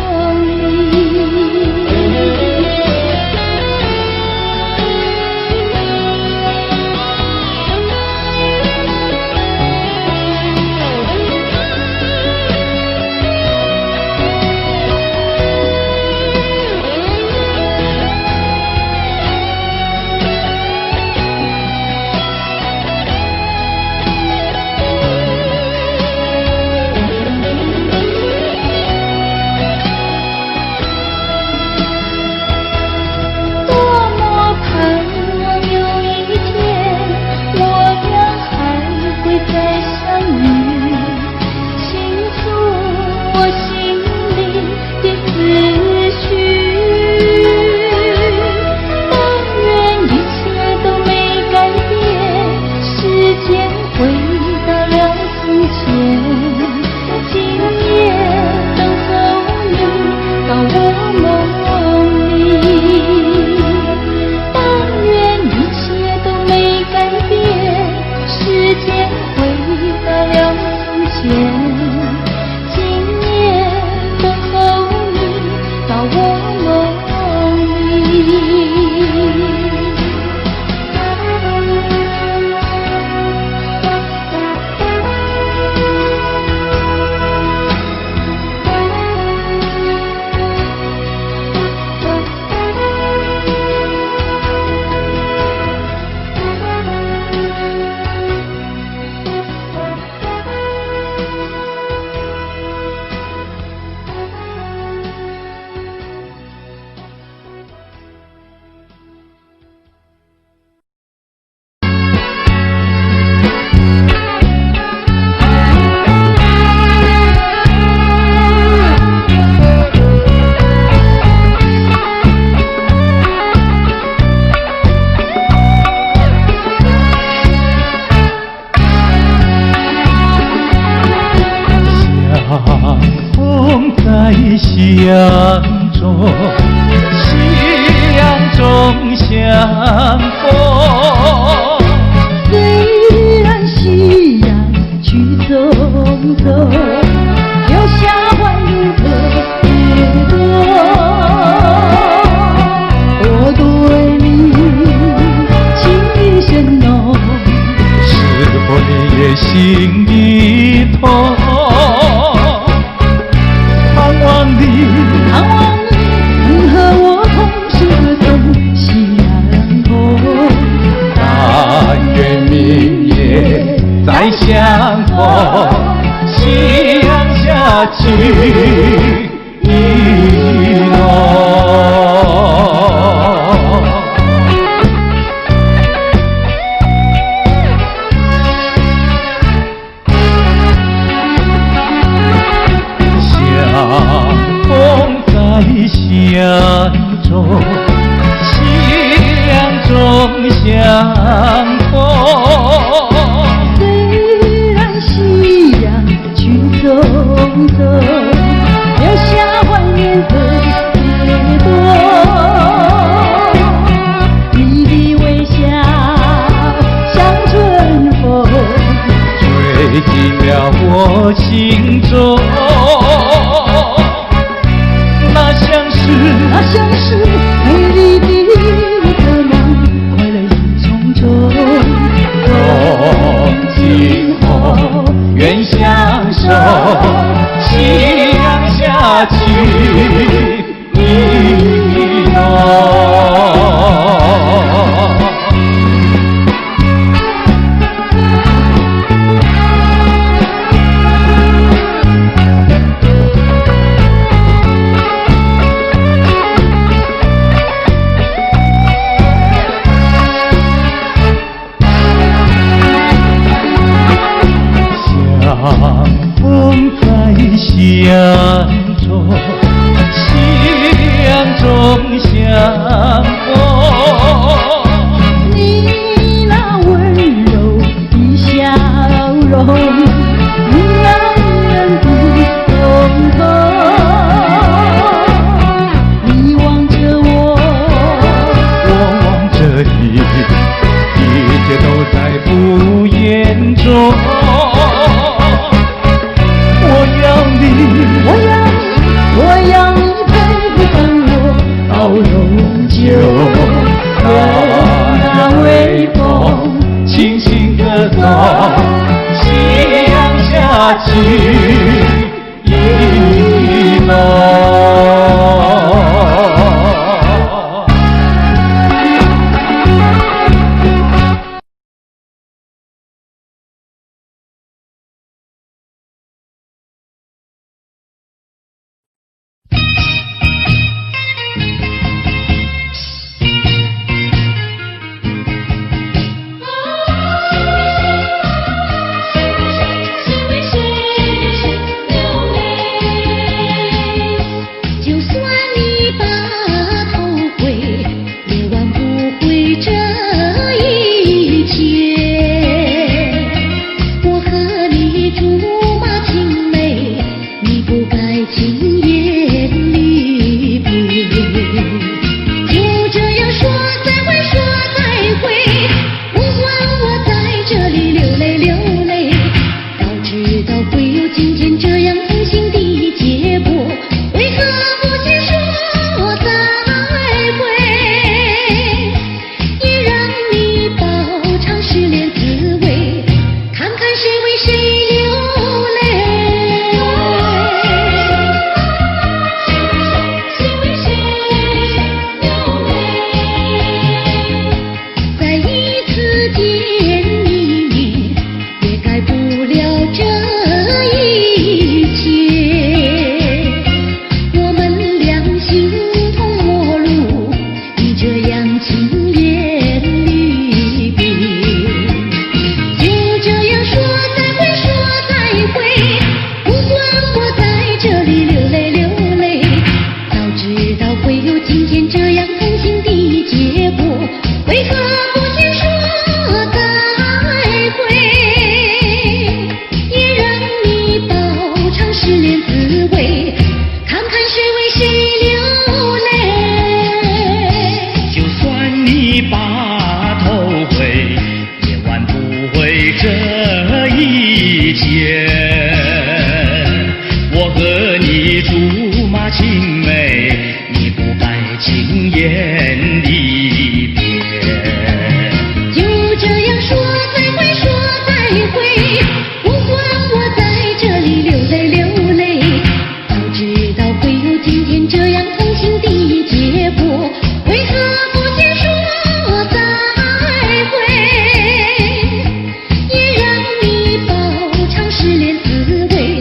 相中相逢。虽然夕阳去匆匆，留下欢乐的朵。我对你情意深浓，是否你也心里痛？盼望你能和我同时歌颂相逢。但愿明夜再相逢。夕阳下起雨落。风在乡中，夕阳中相逢。虽然夕阳去匆匆，留下怀念的结朵。你的微笑像春风，吹进了我心中。那像是美丽的歌梦，快乐已从中。从今后愿相守，夕阳下起雨落。风在乡中，夕阳中相逢。你那温柔的笑容，你男人的瞳孔，你望着我，我望着你，一切都在不言中。我要你陪伴我到永久，任那微风轻轻歌颂，夕阳下起雨落。也让你饱尝失恋滋味。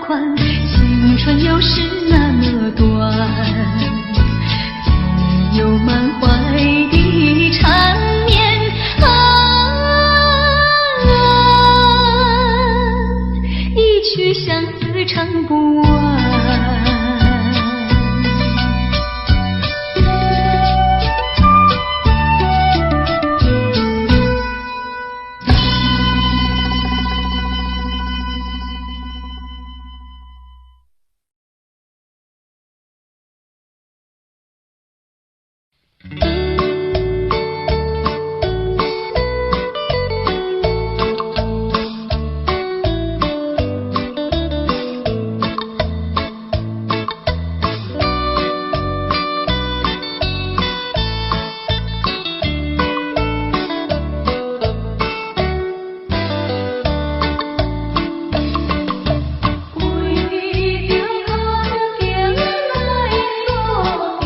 宽，青春又是那么短，总有满怀的缠绵一曲相思唱不完。为着看见来所的，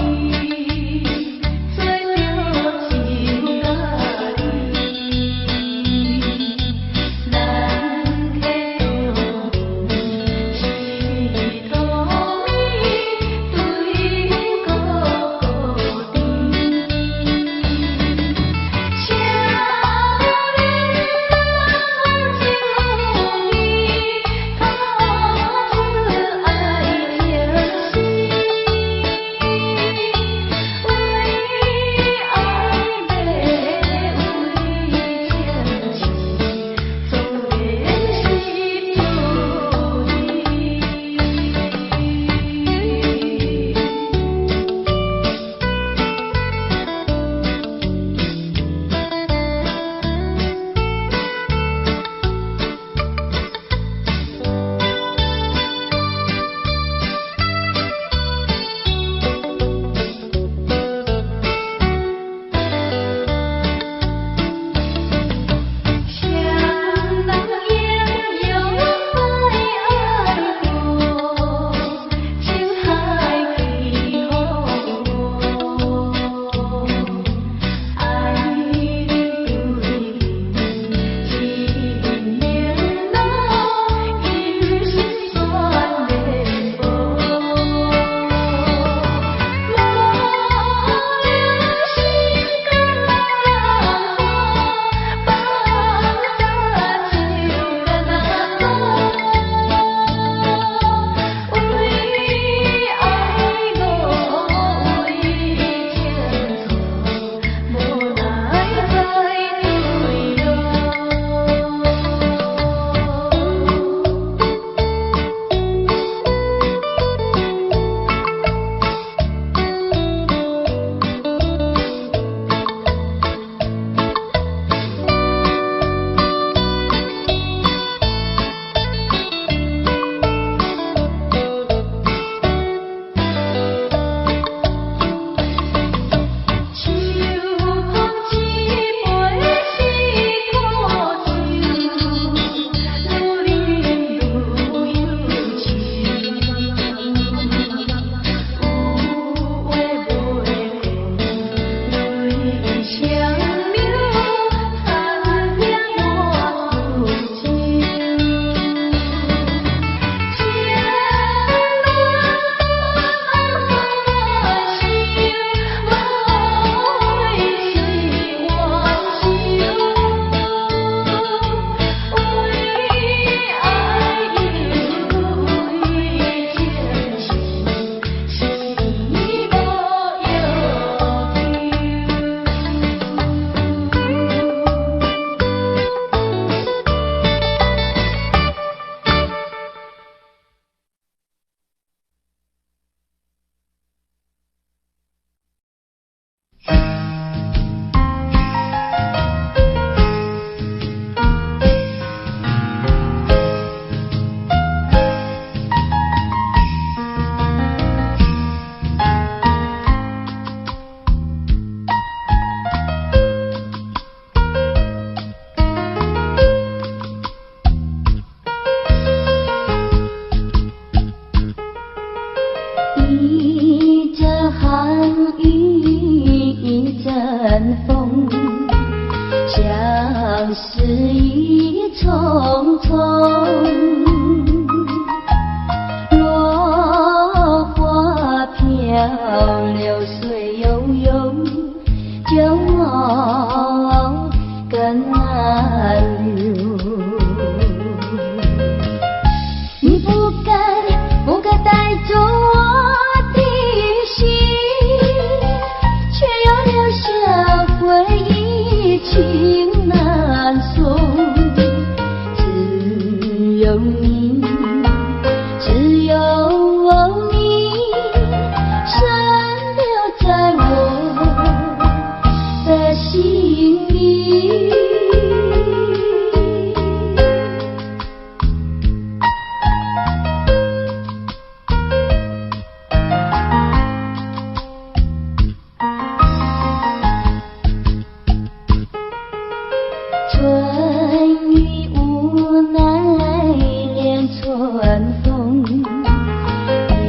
晚风，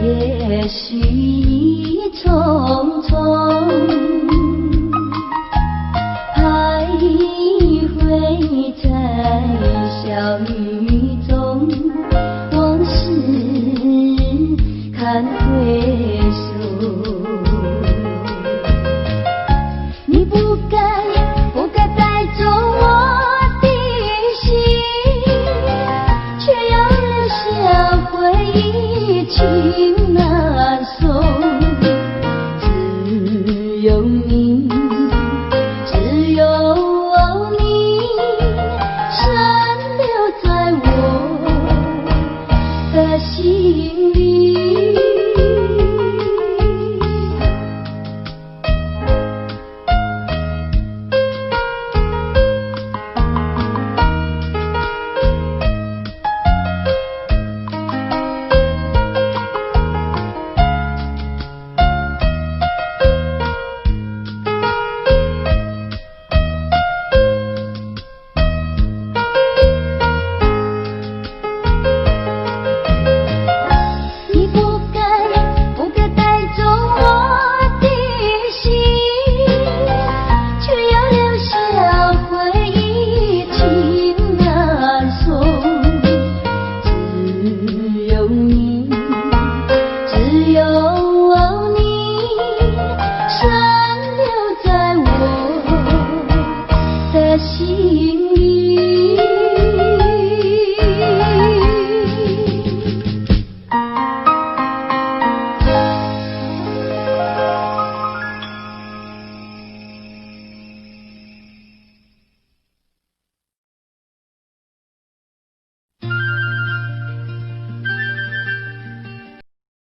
也许匆匆徘徊在小雨中，往事看归宿。你不该带走我的心，却要留下回忆情难送。只有你，只有你，深留在我的心里。